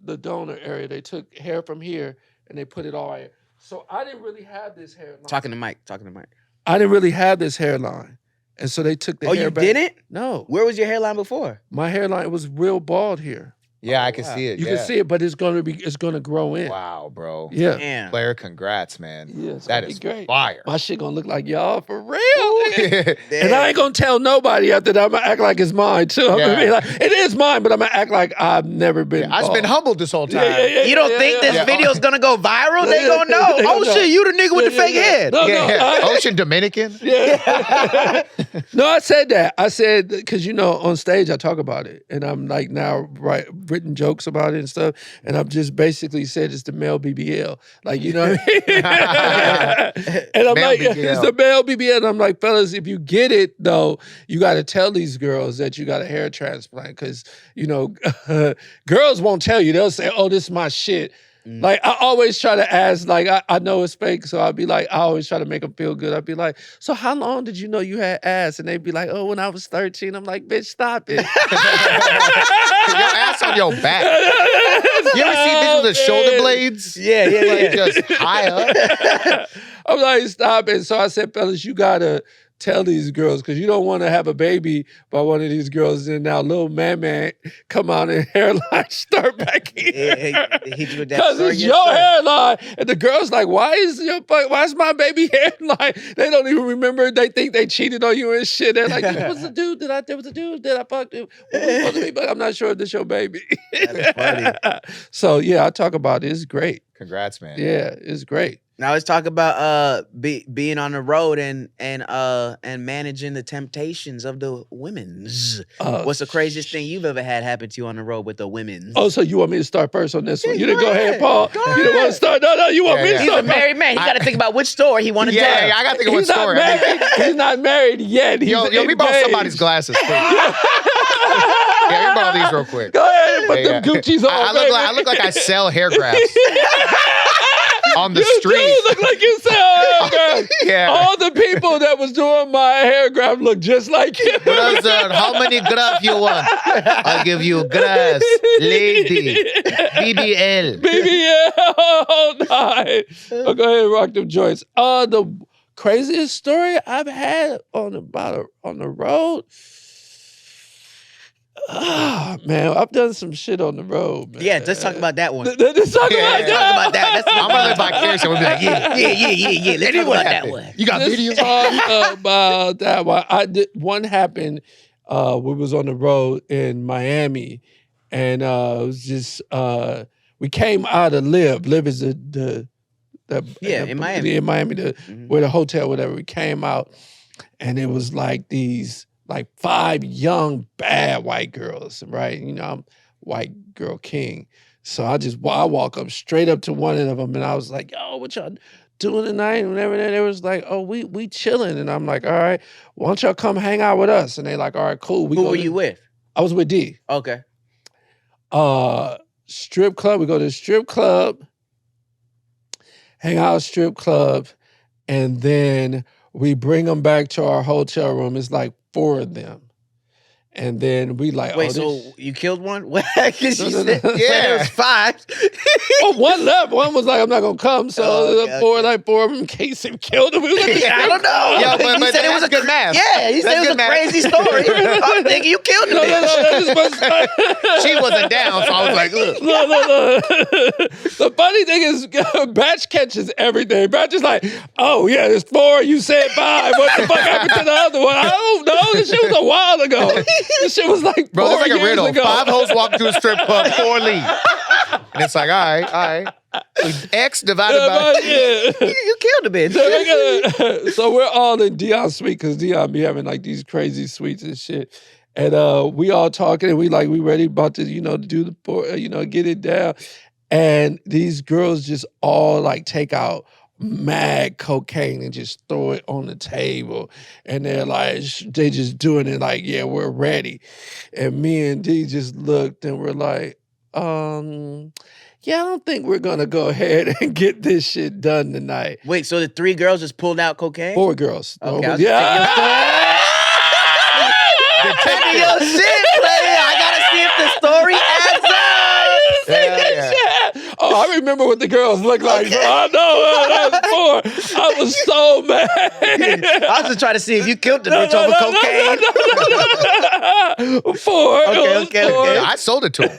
the donor area. They took hair from here and they put it all here. So I didn't really have this hairline. Talking to Mike. I didn't really have this hairline. And so they took the hair you back. didn't? No. Where was your hairline before? My hairline was real bald here. Yeah, I can wow. see it. You yeah. can see it, but it's gonna grow in. Wow, bro. Yeah. Damn. Blair, congrats, man. Yeah, it's That gonna be is great. fire. My shit gonna look like y'all for real. nigga. Damn. And I ain't gonna tell nobody after that. I'm gonna act like it's mine too. I'm gonna be Yeah. like, it is mine, but I'm gonna act like I've never been. I've just been bald. humbled this whole time. You don't think this yeah. video's gonna go viral? They gonna know. They Oh gonna know. shit, you the nigga with the fake head. No, Yeah, no, yeah. I- Ocean Dominican. Yeah. No, I said that. I said because on stage I talk about it, and I'm like now written jokes about it and stuff, and I've just basically said it's the male BBL, like you know what I mean? And I'm Male like, BBL. it's the male BBL, and I'm like, fellas, if you get it though, you got to tell these girls that you got a hair transplant, because girls won't tell you. They'll say, "Oh, this is my shit." Like I always try to ask, like I know it's fake, so I'll be like, I always try to make them feel good. I'd be like, so how long did you know you had ass? And they'd be like, oh, when I was 13. I'm like, bitch, stop it. Your ass on your back. You ever see bitches with shoulder blades? Yeah, yeah, Like yeah. just high up. I'm like, stop it. So I said, fellas, you gotta tell these girls, because you don't want to have a baby by one of these girls, and now little man come out and hairline start back here. Hit you with that Because story, it's yes, your sir. hairline. And the girl's like, why is my baby hairline? They don't even remember. They think they cheated on you and shit. They're like, there was a dude that I fucked him. What was supposed to be, but I'm not sure if this your baby. That's funny. So yeah, I talk about it. It's great. Congrats, man. Yeah, it's great. Now let's talk about being on the road and managing the temptations of the women's. What's the craziest thing you've ever had happen to you on the road with the women's? Oh, so you want me to start first on this one? Yeah, You didn't go go ahead, ahead. Paul. Go You didn't want ahead. to start. No, you want Yeah, me to yeah. He's start a married man. He got to think about which story he want to Yeah, tell. yeah, I gotta think of what He's not story. married. He's not married yet. He's Yo, let me borrow engaged. somebody's glasses, please. Yeah, let me borrow these real quick. Go ahead and put Yeah, them yeah. Gucci's on. I look like I sell hair grafts on the You street. do look like you sell hair graft. Yeah. All the people that was doing my hair graft look just like you. Brother, how many graph you want? I'll give you grass, lady, BBL. Baby, yeah. Oh, nice. Oh, go ahead and rock them joints. The craziest story I've had on the road. Ah, man, I've done some shit on the road, man. Yeah, let's talk about that one. Let's talk Yeah, about yeah. Talk about that. I'm gonna live vicariously. We'll be like, yeah. Let's talk about that one. You got videos? Talk about that one. I did one happened. We was on the road in Miami, and it was just we came out of Live. Live is the In Miami. in Miami, Mhm. where the hotel, whatever. We came out, and it was like these 5 young bad white girls, right? You know, I'm white girl king, so I walk up straight up to one of them, and I was like, "Yo, what y'all doing tonight?" And whatever. And they was like, "Oh, we chilling," and I'm like, "All right, why don't y'all come hang out with us?" And they like, "All right, cool." Who were you with? I was with D. Okay. Strip club. We go to the strip club, hang out at strip club, and then we bring them back to our hotel room. It's like 4 of them. And then we like, Wait, oh, so this... you killed one? Because No, you no, said no. there was 5. Oh, one left. One was like, I'm not gonna come. So Oh, okay, four of them, in case him killed him. We was like, I don't know. Yeah, but He said it was that's a good math. Yeah, he said That's it was good a math. crazy story. I'm thinking you killed him. no, no. She wasn't down, so I was like, look. No. The funny thing is, Batch catches everything. Batch is like, oh yeah, there's 4. You said 5. What the fuck happened to the other one? I don't know. This shit was a while ago. This shit was like Bro, 4 that's like a years riddle. ago. 5 hoes walk to a strip club, 4 leave. And it's like, all right. X divided by... Yeah. You killed him, man. So we're all in Dion's suite because Dion be having like these crazy suites and shit. And we all talking and we ready about to, do the, get it down. And these girls just all like take out mad cocaine and just throw it on the table. And they're like, they just doing it like, yeah, we're ready. And me and D just looked and we're like, yeah, I don't think we're gonna go ahead and get this shit done tonight. Wait, so the 3 girls just pulled out cocaine? 4 girls. Okay, I was Yeah. Checking your shit, player. I gotta see if the story adds up. Yeah. Oh, I remember what the girls looked like. Okay. Bro. I know that was 4. I was so mad. I was just trying to see if you killed the bitch over cocaine. No. 4. Okay, It was okay. 4. I sold it to him.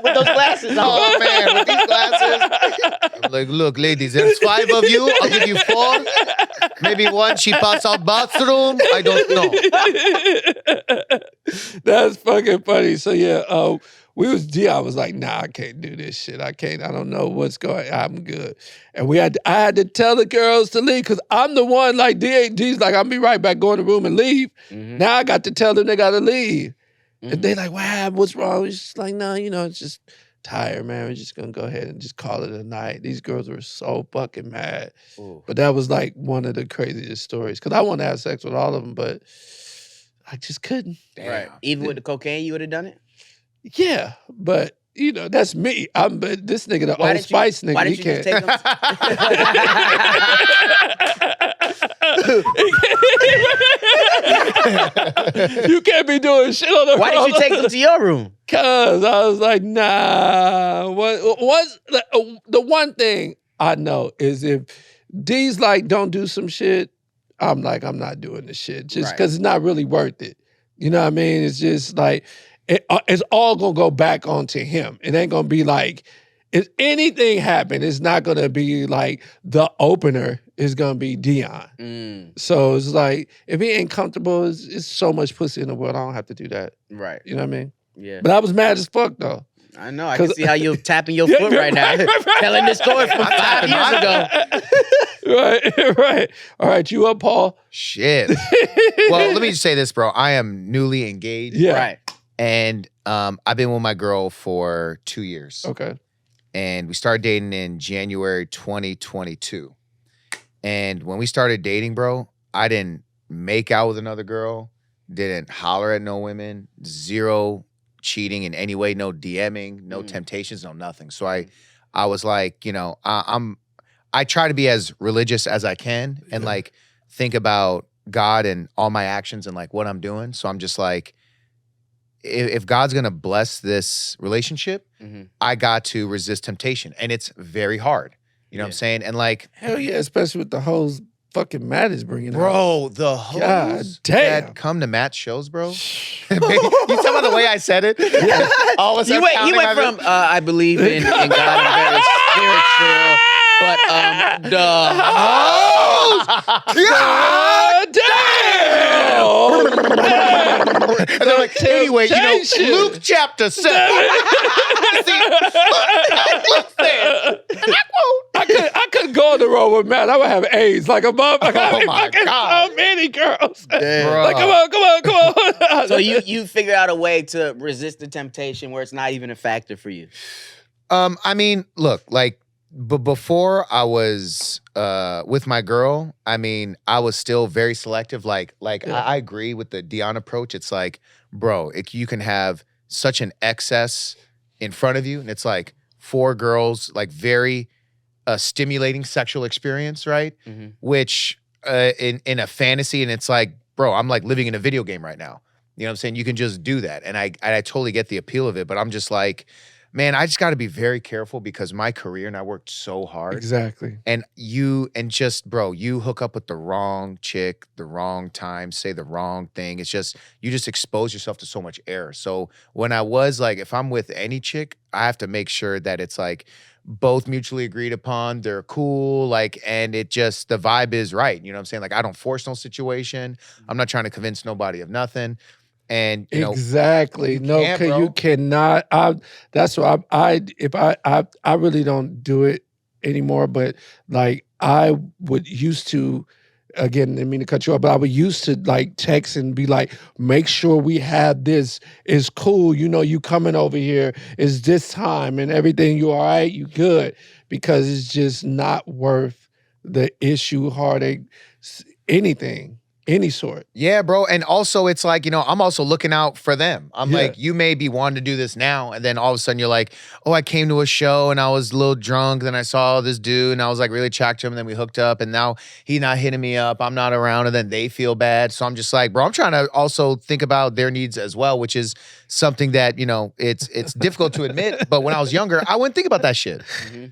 With those glasses on. Oh, man, with these glasses. I'm like, look, ladies, there's 5 of you. I'll give you 4. Maybe 1, she pass out bathroom. I don't know. That's fucking funny. So yeah, I was like, nah, I can't do this shit. I don't know what's going. I'm good. And I had to tell the girls to leave because I'm the one like D's like, I'll be right back, go in the room and leave. Mhm. Now I got to tell them they gotta leave. Mhm. And they like, what happened? What's wrong? It's just like, no, it's just tired, man. We're just gonna go ahead and just call it a night. These girls were so fucking mad. Ooh. But that was like one of the craziest stories. Cause I wanted to have sex with all of them, but I just couldn't. Right. Even with the cocaine, you would have done it? Yeah, but that's me. But this nigga, the Why Old didn't you- Spice nigga, Why he didn't you can't. just take them? You can't be doing shit on the Why didn't you take them to your room? Cause I was like, nah. The one thing I know is if D's like, don't do some shit, I'm like, I'm not doing the shit. Just Right. because it's not really worth it. You know what I mean? It's just like, it's all gonna go back onto him. It ain't gonna be like, if anything happened, it's not gonna be like the opener is gonna be Dion. Mm, So it's like, if he ain't comfortable, it's so much pussy in the world. I don't have to do that. right. You know what I mean? Yeah. But I was mad as fuck though. I know. I can 'Cause- see how you're tapping your Yeah, foot right now. right. Telling this story from 5 tapping years mine. ago. Right. All right, you up, Paul? Shit. Well, let me just say this, bro. I am newly engaged. Yeah. Right. And I've been with my girl for 2 years. Okay. And we started dating in January 2022. And when we started dating, bro, I didn't make out with another girl, didn't holler at no women, zero cheating in any way, no DMing, no temptations, no nothing. So I was like, I try to be as religious as I can and Yeah. like think about God and all my actions and like what I'm doing. So I'm just like, if God's gonna bless this relationship, Mhm. I got to resist temptation. And it's very hard. You know what I'm Yeah. saying? And like, Hell yeah, especially with the hoes fucking Matt is bringing out. bro, the God hoes damn. that come to Matt's shows, bro. You talking about the way I said it? All of a You sudden, went, counting my- from I believe in God, I'm very spiritual, but the God damn! And they're like, anyway, Temptation. Luke chapter 7. See, Luke said, and I quote. I couldn't go on the road with Matt. I would have AIDS like a motherfucker. Oh my Fucking God. so many girls. Bro. Like, come on. So you figure out a way to resist the temptation where it's not even a factor for you. I mean, look, like, but before I was with my girl, I mean, I was still very selective. Like Yeah. I agree with the Dion approach. It's like, bro, you can have such an excess in front of you, and it's like 4 girls, like very stimulating sexual experience, right? Mhm. Which in a fantasy, and it's like, bro, I'm like living in a video game right now. You know what I'm saying? You can just do that, and I totally get the appeal of it, but I'm just like, man, I just got to be very careful because my career and I worked so hard. Exactly. And bro, you hook up with the wrong chick, the wrong time, say the wrong thing. It's just, you just expose yourself to so much error. So when I was like, if I'm with any chick, I have to make sure that it's like both mutually agreed upon, they're cool, like, and it just, the vibe is right. You know what I'm saying? Like, I don't force no situation. I'm not trying to convince nobody of nothing. And, you know, Exactly. you No, can't, bro. you cannot. That's why I really don't do it anymore. But like I would used to, again, I didn't mean to cut you off, but I would used to like text and be like, make sure we have this. It's cool. You know, you coming over here is this time and everything. You all right? You good? Because it's just not worth the issue, heartache, anything. Any sort. yeah, bro. And also, it's like, you know, I'm also looking out for them. I'm Yeah. like, you may be wanting to do this now. And then all of a sudden you're like, oh, I came to a show and I was a little drunk. Then I saw this dude and I was like really attracted to him. And then we hooked up and now he's not hitting me up. I'm not around. And then they feel bad. So I'm just like, bro, I'm trying to also think about their needs as well, which is something that, you know, it's difficult to admit. But when I was younger, I wouldn't think about that shit.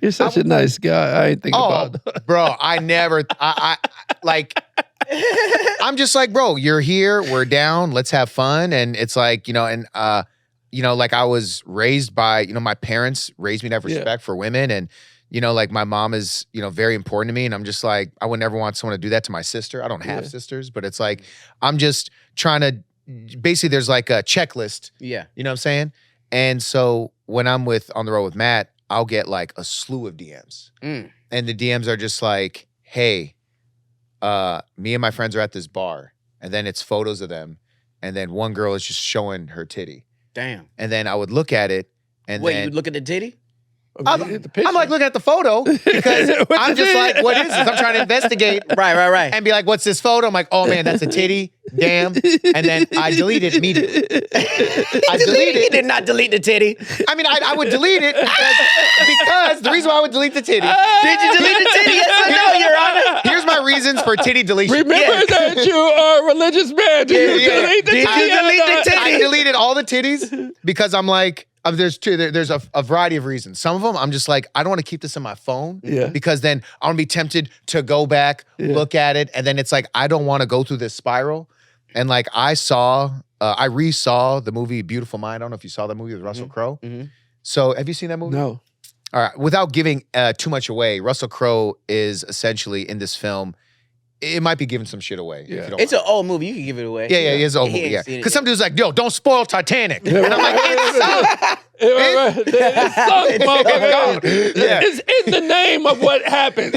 You're such a nice guy. I ain't thinking Oh, about bro, I never, I like, I'm just like, bro, you're here, we're down, let's have fun. And it's like, you know, and you know, like I was raised by, you know, my parents raised me to have Yeah. respect for women. And, you know, like my mom is, you know, very important to me. And I'm just like, I would never want someone to do that to my sister. I don't have Yeah. sisters, but it's like, I'm just trying to, basically there's like a checklist, Yeah. you know what I'm saying? And so when I'm on the road with Matt, I'll get like a slew of DMs. Mm. And the DMs are just like, hey, me and my friends are at this bar, and then it's photos of them, and then one girl is just showing her titty, Damn. and then I would look at it, and Wait, then you look at the titty? I'm like looking at the photo because What I'm you just did? like, what is this? I'm trying to investigate Right. and be like, what's this photo? I'm like, oh man, that's a titty. Damn. And then I delete it immediately. I delete He it. did not delete the titty. I mean, I would delete it because the reason why I would delete the titty. Did you delete the titty? Yes or no, Your Honor? Here's my reasons for titty deletion. Remember that you are a religious man. Did you Yeah. delete the Did titty? you delete the titty? I deleted all the titties because I'm like, there's a variety of reasons. Some of them, I'm just like, I don't want to keep this in my phone Yeah. because then I'm gonna be tempted to go back, Yeah. look at it, and then it's like, I don't want to go through this spiral. And like, I re-saw the movie Beautiful Mind. I don't know if you saw that movie with Russell Crowe. Mhm. So have you seen that movie? No. All right. Without giving too much away, Russell Crowe is essentially in this film. It might be giving some shit away. if Yeah. you don't It's mind. an old movie. You can give it away. Yeah, it's an old He movie. ain't Yeah, seen it because some yet. dude's like, "Yo, don't spoil Titanic," Yeah, and I'm like, "It's so." It sunk, It's motherfucker. gone. Yeah. It's in the name of what happened.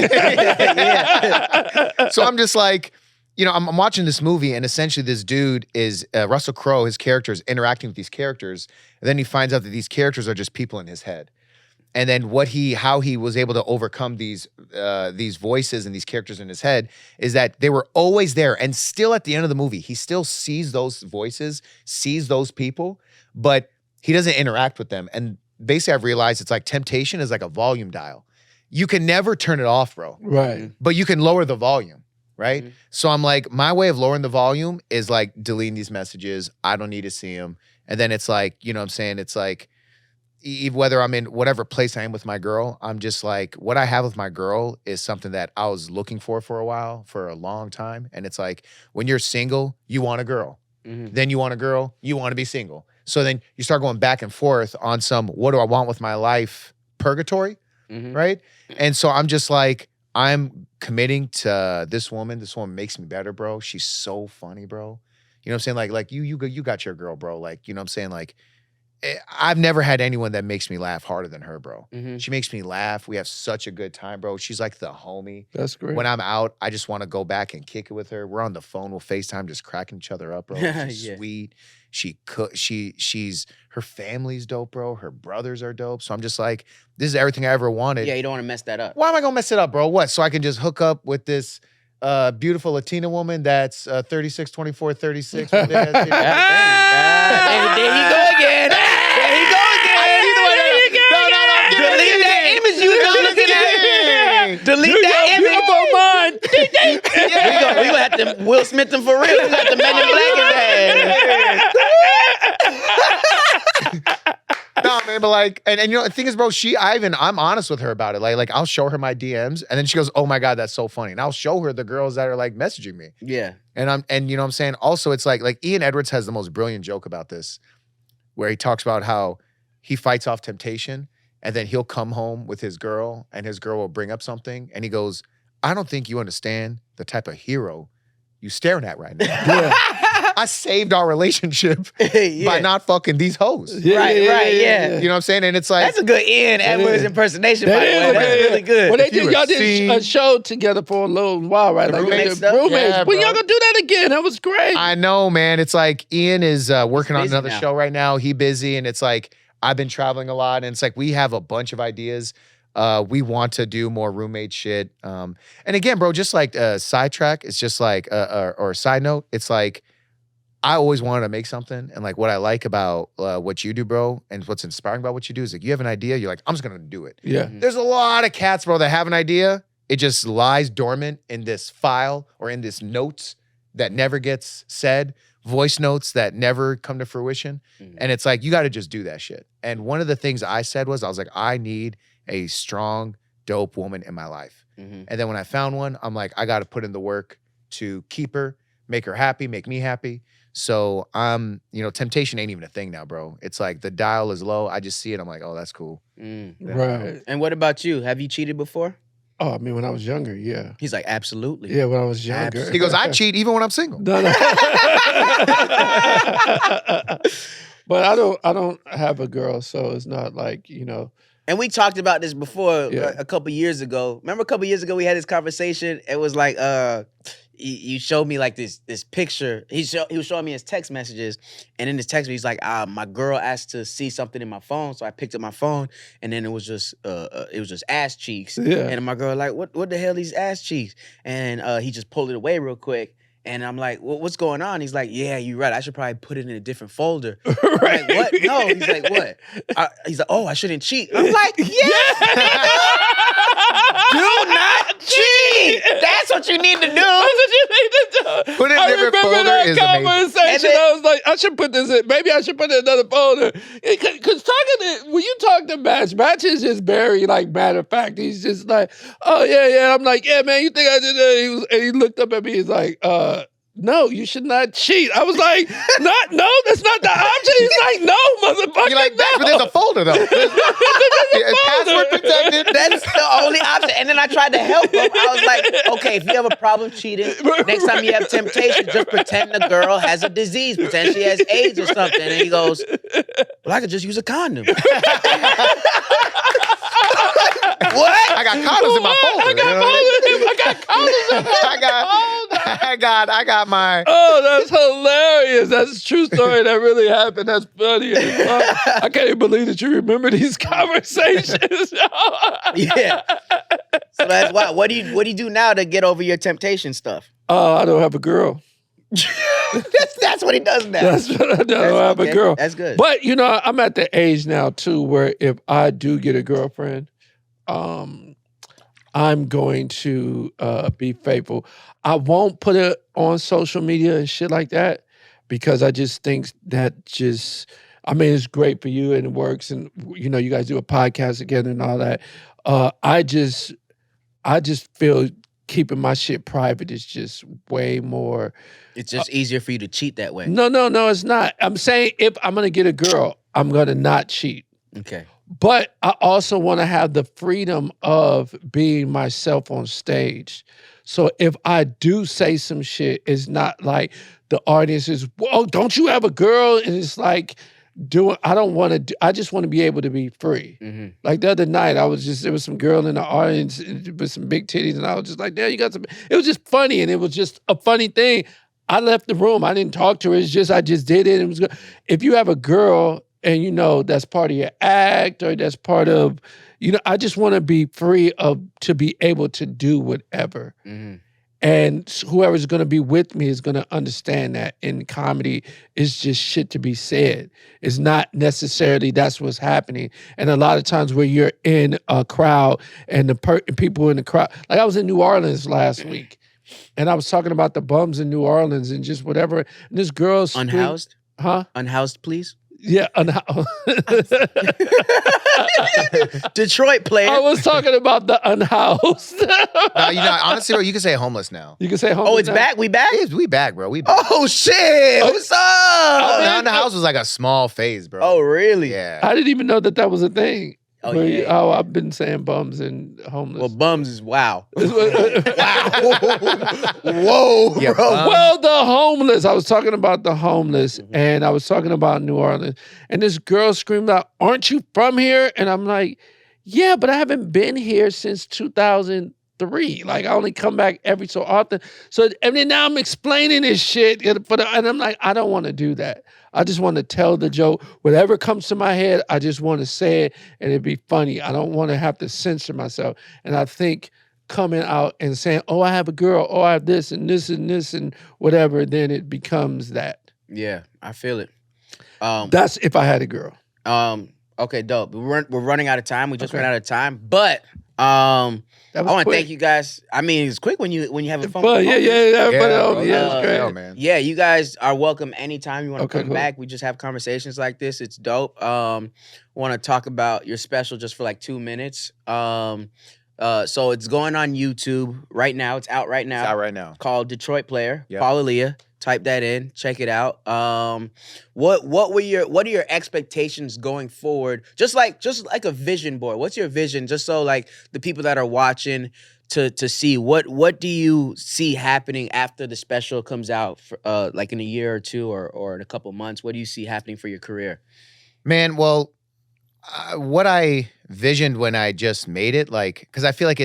So I'm just like, you know, I'm watching this movie, and essentially this dude is Russell Crowe. His character is interacting with these characters, and then he finds out that these characters are just people in his head. And then how he was able to overcome these voices and these characters in his head is that they were always there, and still at the end of the movie, he still sees those voices, sees those people, but he doesn't interact with them. And basically, I've realized it's like temptation is like a volume dial. You can never turn it off, bro, Right. but you can lower the volume, right? Mhm. So I'm like, my way of lowering the volume is like deleting these messages. I don't need to see them. And then it's like, you know what I'm saying? It's like, whether I'm in whatever place I am with my girl, I'm just like, what I have with my girl is something that I was looking for a while, for a long time. And it's like, when you're single, you want a girl. Then you want a girl, you want to be single. So then you start going back and forth on some, what do I want with my life purgatory, right? And so I'm just like, I'm committing to this woman. This woman makes me better, bro. She's so funny, bro. You know what I'm saying? Like you got your girl, bro. Like, you know what I'm saying? Like, I've never had anyone that makes me laugh harder than her, bro. She makes me laugh. We have such a good time, bro. She's like the homie. That's great. When I'm out, I just want to go back and kick it with her. We're on the phone. We'll FaceTime, just cracking each other up, bro. She's sweet. She's her family's dope, bro. Her brothers are dope. So I'm just like, this is everything I ever wanted. Yeah, you don't want to mess that up. Why am I gonna mess it up, bro? What? So I can just hook up with this beautiful Latina woman that's 36, 24, 36. There he go again. There he go again. Delete that image you were looking at. Delete that image. We gonna have to Will Smith him for real. We got the Men in Black in there. No, man, but like, and you know, the thing is, bro, I'm honest with her about it. Like I'll show her my DMs, and then she goes, "Oh my God, that's so funny." And I'll show her the girls that are like messaging me. Yeah. And you know what I'm saying? Also, it's like Ian Edwards has the most brilliant joke about this, where he talks about how he fights off temptation, and then he'll come home with his girl, and his girl will bring up something, and he goes, "I don't think you understand the type of hero you staring at right now." Yeah. I saved our relationship by not fucking these hoes. Right, yeah. You know what I'm saying? And it's like, That's a good Ian Edwards impersonation, by the way. is That's really good. Well, you y'all were did seen- a show together for a little while, right? The Like roommate the stuff? roommates. Yeah, When bro. y'all gonna do that again? That was great. I know, man. It's like Ian is working on busy another now. show right now. He busy, and it's like I've been traveling a lot, and it's like we have a bunch of ideas. We want to do more roommate shit. And again, bro, just like sidetrack, it's just like or side note, it's like I always wanted to make something, and like what I like about what you do, bro, and what's inspiring about what you do is like you have an idea, you're like, I'm just gonna do it. yeah. There's a lot of cats, bro, that have an idea. It just lies dormant in this file or in this notes that never gets said, voice notes that never come to fruition. And it's like, you got to just do that shit. And one of the things I said was, I was like, I need a strong, dope woman in my life. And then when I found one, I'm like, I got to put in the work to keep her, make her happy, make me happy. So temptation ain't even a thing now, bro. It's like the dial is low. I just see it. I'm like, oh, that's cool. Right. And what about you? Have you cheated before? Oh, I mean, when I was younger, yeah. He's like, absolutely. Yeah, when I was younger. He goes, I cheat even when I'm single. No. But I don't have a girl, so it's not like, And we talked about this before Yeah. a couple years ago. Remember a couple years ago we had this conversation? It was like you showed me like this picture. He was showing me his text messages, and in his text he's like, my girl asked to see something in my phone, so I picked up my phone, and then it was just ass cheeks. Yeah. And my girl like, what the hell these ass cheeks? And he just pulled it away real quick. And I'm like, what's going on? He's like, yeah, you're right. I should probably put it in a different folder. I'm like, what? No. He's like, what? He's like, oh, I shouldn't cheat. I'm like, yes, nigga. Do not cheat. That's what you need to do. That's what you need to do. Put it in a I different remember folder that is amazing. conversation. And then- I was like, I should put this in. Maybe I should put it in another folder. Because when you talk to Match is just very like matter of fact. He's just like, oh yeah. I'm like, yeah, man, you think I did that? And he looked up at me. He's like, no, you should not cheat. I was like, no, that's not the option. He's like, no, motherfucker, You're like, no. but there's a folder though. It's password protected. That's the only option. And then I tried to help him. I was like, okay, if you have a problem cheating, next time you have temptation, just pretend the girl has a disease. Pretend she has AIDS or something. And he goes, well, I could just use a condom. What? I got condoms in my folder. I got my. Oh, that's hilarious. That's a true story. That really happened. That's funny. as fuck. I can't even believe that you remember these conversations. Yeah. So that's why. What do you do now to get over your temptation stuff? I don't have a girl. That's what he does now. That's what I don't have okay. a girl. That's good. But I'm at the age now too where if I do get a girlfriend, I'm going to be faithful. I won't put it on social media and shit like that because I just think that I mean, it's great for you and it works, and you know, you guys do a podcast together and all that. I just feel keeping my shit private is just way more. It's just easier for you to cheat that way. No, it's not. I'm saying if I'm gonna get a girl, I'm gonna not cheat. Okay. But I also want to have the freedom of being myself on stage. So if I do say some shit, it's not like the audience is, "Whoa, don't you have a girl?" And it's like I don't want to. I just want to be able to be free. Mm-hmm. Like the other night, there was some girl in the audience with some big titties, and I was just like, "Damn, you got some." It was just funny, and it was just a funny thing. I left the room. I didn't talk to her. It's just I just did it. It was good. If you have a girl and you know that's part of your act or that's part of, you know, I just want to be free to be able to do whatever. Mm-hmm. And whoever's going to be with me is going to understand that in comedy, it's just shit to be said. It's not necessarily that's what's happening. And a lot of times where you're in a crowd and the people in the crowd, like I was in New Orleans last week, and I was talking about the bums in New Orleans and just whatever. And this girl's Unhoused? Huh? Unhoused, please? Yeah, Detroit player. I was talking about the unhoused. No, you know, honestly, bro, you can say homeless now. You can say homeless. Oh, it's now? back? We back? Yeah, we back, bro. We back. Oh, shit. What's up? Down the house was like a small phase, bro. Oh, really? Yeah. I didn't even know that was a thing. Oh, But, yeah. Oh, I've been saying bums and homeless. Well, bums is wow. Wow. Whoa, Yeah, bro. Well, the homeless. I was talking about the homeless, and I was talking about New Orleans. And this girl screamed out, "Aren't you from here?" And I'm like, "Yeah, but I haven't been here since 2003. Like, I only come back every so often." So, and then now I'm explaining this shit, and I'm like, I don't want to do that. I just want to tell the joke. Whatever comes to my head, I just want to say it, and it'd be funny. I don't want to have to censor myself. And I think coming out and saying, "Oh, I have a girl. Oh, I have this and this and this and whatever," then it becomes that. Yeah, I feel it. That's if I had a girl. Okay, dope. We're running out of time. We just Okay. ran out of time. But That I was want to quick. thank you guys. I mean, it's quick when you have a phone. But yeah, Yeah, bro. yeah, it's great. Yo, man. Yeah, you guys are welcome anytime you want to Okay, come cool. back. We just have conversations like this. It's dope. Want to talk about your special just for like 2 minutes. So it's going on YouTube right now. It's out right now. It's out right now. Called Detroit Player. Yep. Paul Aaliyah. Type that in. Check it out. What are your expectations going forward? Just like a vision board. What's your vision? Just so like the people that are watching to see what do you see happening after the special comes out for, like in a year or two or in a couple months? What do you see happening for your career? Man, well, what I visioned when I just made it, like, because I feel like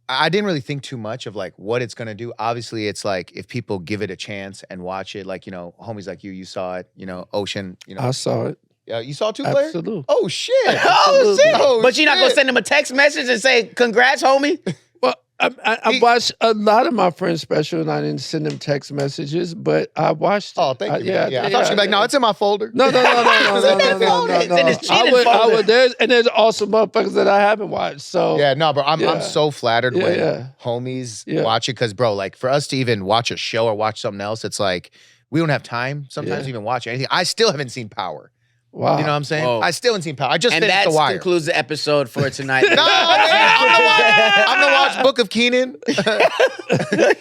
I didn't really think too much of like what it's gonna do. Obviously, it's like if people give it a chance and watch it, like, you know, homies like you saw it, you know, Ocean, you know. I saw it. You saw it too, Blair? Absolutely. Oh, shit. Oh shit! Oh, But you're not gonna shit. send him a text message and say congrats, homie. Well, I watched a lot of my friends' special, and I didn't send them text messages, but I watched it. Oh, thank you. man. I thought she'd be like, no, yeah. it's in my folder. No. It's in his cheating folder. There's also motherfuckers that I haven't watched. So Yeah, no, bro. I'm Yeah. so flattered Yeah, when yeah. homies Yeah. watch it because, bro, like for us to even watch a show or watch something else, it's like we don't have time sometimes to even watch anything. I still haven't seen Power. wow. You know what I'm saying? Whoa. I still haven't seen Power. I just And finished that The Wire. concludes the episode for tonight. No, man, I'm gonna watch Book of Kenan.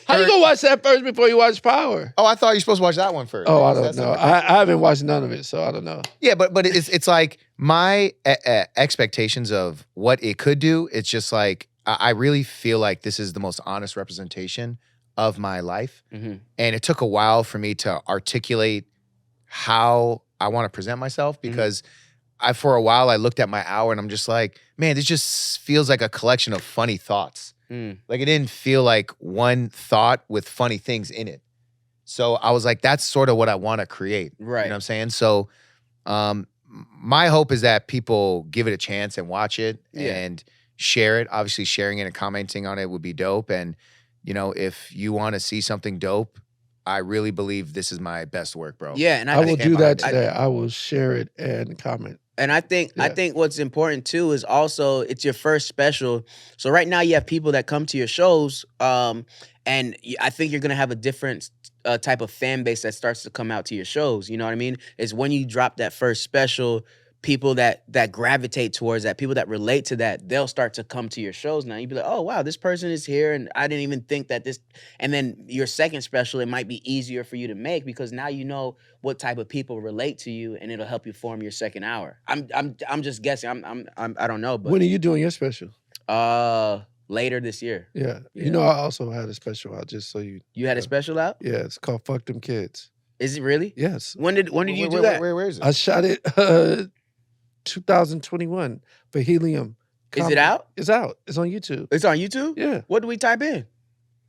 How you gonna watch that first before you watch Power? Oh, I thought you were supposed to watch that one first. Oh, I That's don't know. separate. I haven't watched none of it, so I don't know. Yeah, but it's like my expectations of what it could do. It's just like I really feel like this is the most honest representation of my life, Mhm. and it took a while for me to articulate how I want to present myself because for a while I looked at my hour and I'm just like, man, this just feels like a collection of funny thoughts. Mm. Like it didn't feel like one thought with funny things in it. So I was like, that's sort of what I want to create. Right. You know what I'm saying? So my hope is that people give it a chance and watch it Yeah. and share it. Obviously, sharing it and commenting on it would be dope. And, you know, if you want to see something dope, I really believe this is my best work, bro. Yeah, and I will stand do that behind it. today. I will share it and comment. And I think Yeah. what's important too is also it's your first special. So right now you have people that come to your shows, and I think you're gonna have a different type of fan base that starts to come out to your shows. You know what I mean? It's when you drop that first special, people that gravitate towards that, people that relate to that, they'll start to come to your shows now. You'd be like, oh wow, this person is here, and I didn't even think that this. And then your second special, it might be easier for you to make because now you know what type of people relate to you, and it'll help you form your second hour. I'm just guessing. I don't know, but When are you doing your special? later this year. Yeah. Yeah. You know, I also had a special out, just so you. You had a special out? Yeah, it's called "Fuck Them Kids." Is it really? Yes, When did you do that? Where is it? I shot it 2021 for Helium. Is it Comedy. out? It's out. It's on YouTube. It's on YouTube? Yeah. What do we type in?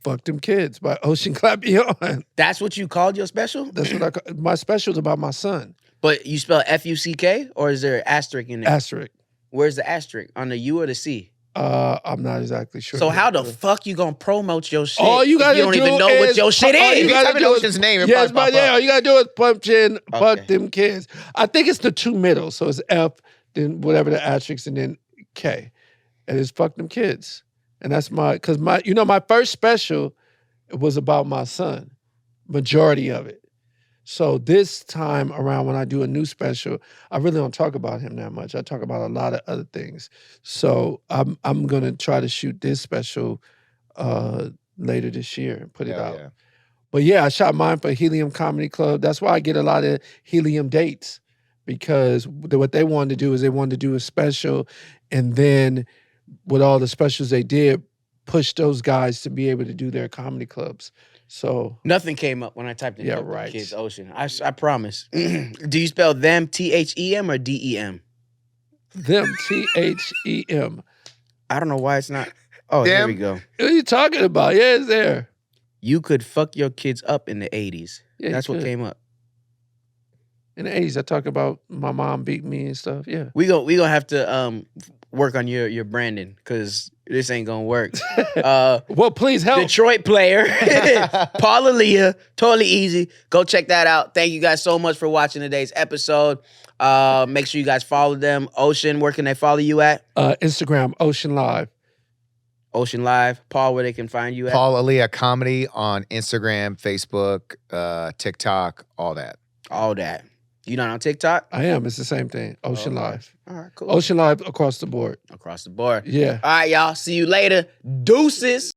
"Fuck Them Kids" by Ocean Clapion. That's what you called your special? That's what I call my special's about my son. But you spell Fuck, or is there an asterisk in there? Asterisk. Where's the asterisk? On the U or the C? I'm not exactly sure. So how the fuck you gonna promote your shit? All you if gotta you don't do even know what is- your shit all you is? gotta Type in do is- Ocean's name. It'll Yes, probably but pop yeah, up. all you gotta do is punch in "Fuck Okay. Them Kids." I think it's the two middle, so it's F, then whatever the asterisk, and then K, and it's "Fuck Them Kids," and that's because my first special was about my son, majority of it. So this time around, when I do a new special, I really don't talk about him that much. I talk about a lot of other things. So I'm gonna try to shoot this special later this year and put it Yeah, out. yeah. But yeah, I shot mine for Helium Comedy Club. That's why I get a lot of Helium dates, because what they wanted to do is they wanted to do a special, and then with all the specials they did, push those guys to be able to do their comedy clubs. So Nothing came up when I typed in Yeah, Fuck Them right. Kids Ocean. I promise. Do you spell them THEM or DEM? them, THEM. I don't know why it's not. Oh, there Them. we go. What are you talking about? Yeah, it's there. You could fuck your kids up in the 80s. Yeah, That's you what could. came up. In the 80s, I talk about my mom beat me and stuff. Yeah. We gonna have to work on your branding, because this ain't gonna work. Well, please help. Detroit player, Paula Leah, totally easy. Go check that out. Thank you guys so much for watching today's episode. Make sure you guys follow them. Ocean, where can they follow you at? Instagram, Ocean Live. Ocean Live. Paul, where they can find you at? Paul Aaliyah Comedy on Instagram, Facebook, TikTok, all that. All that. You not on TikTok? I am. It's the same thing. Ocean Okay. Live. All right, cool. Ocean Live across the board. Across the board. Yeah. All right, y'all. See you later. Deuces.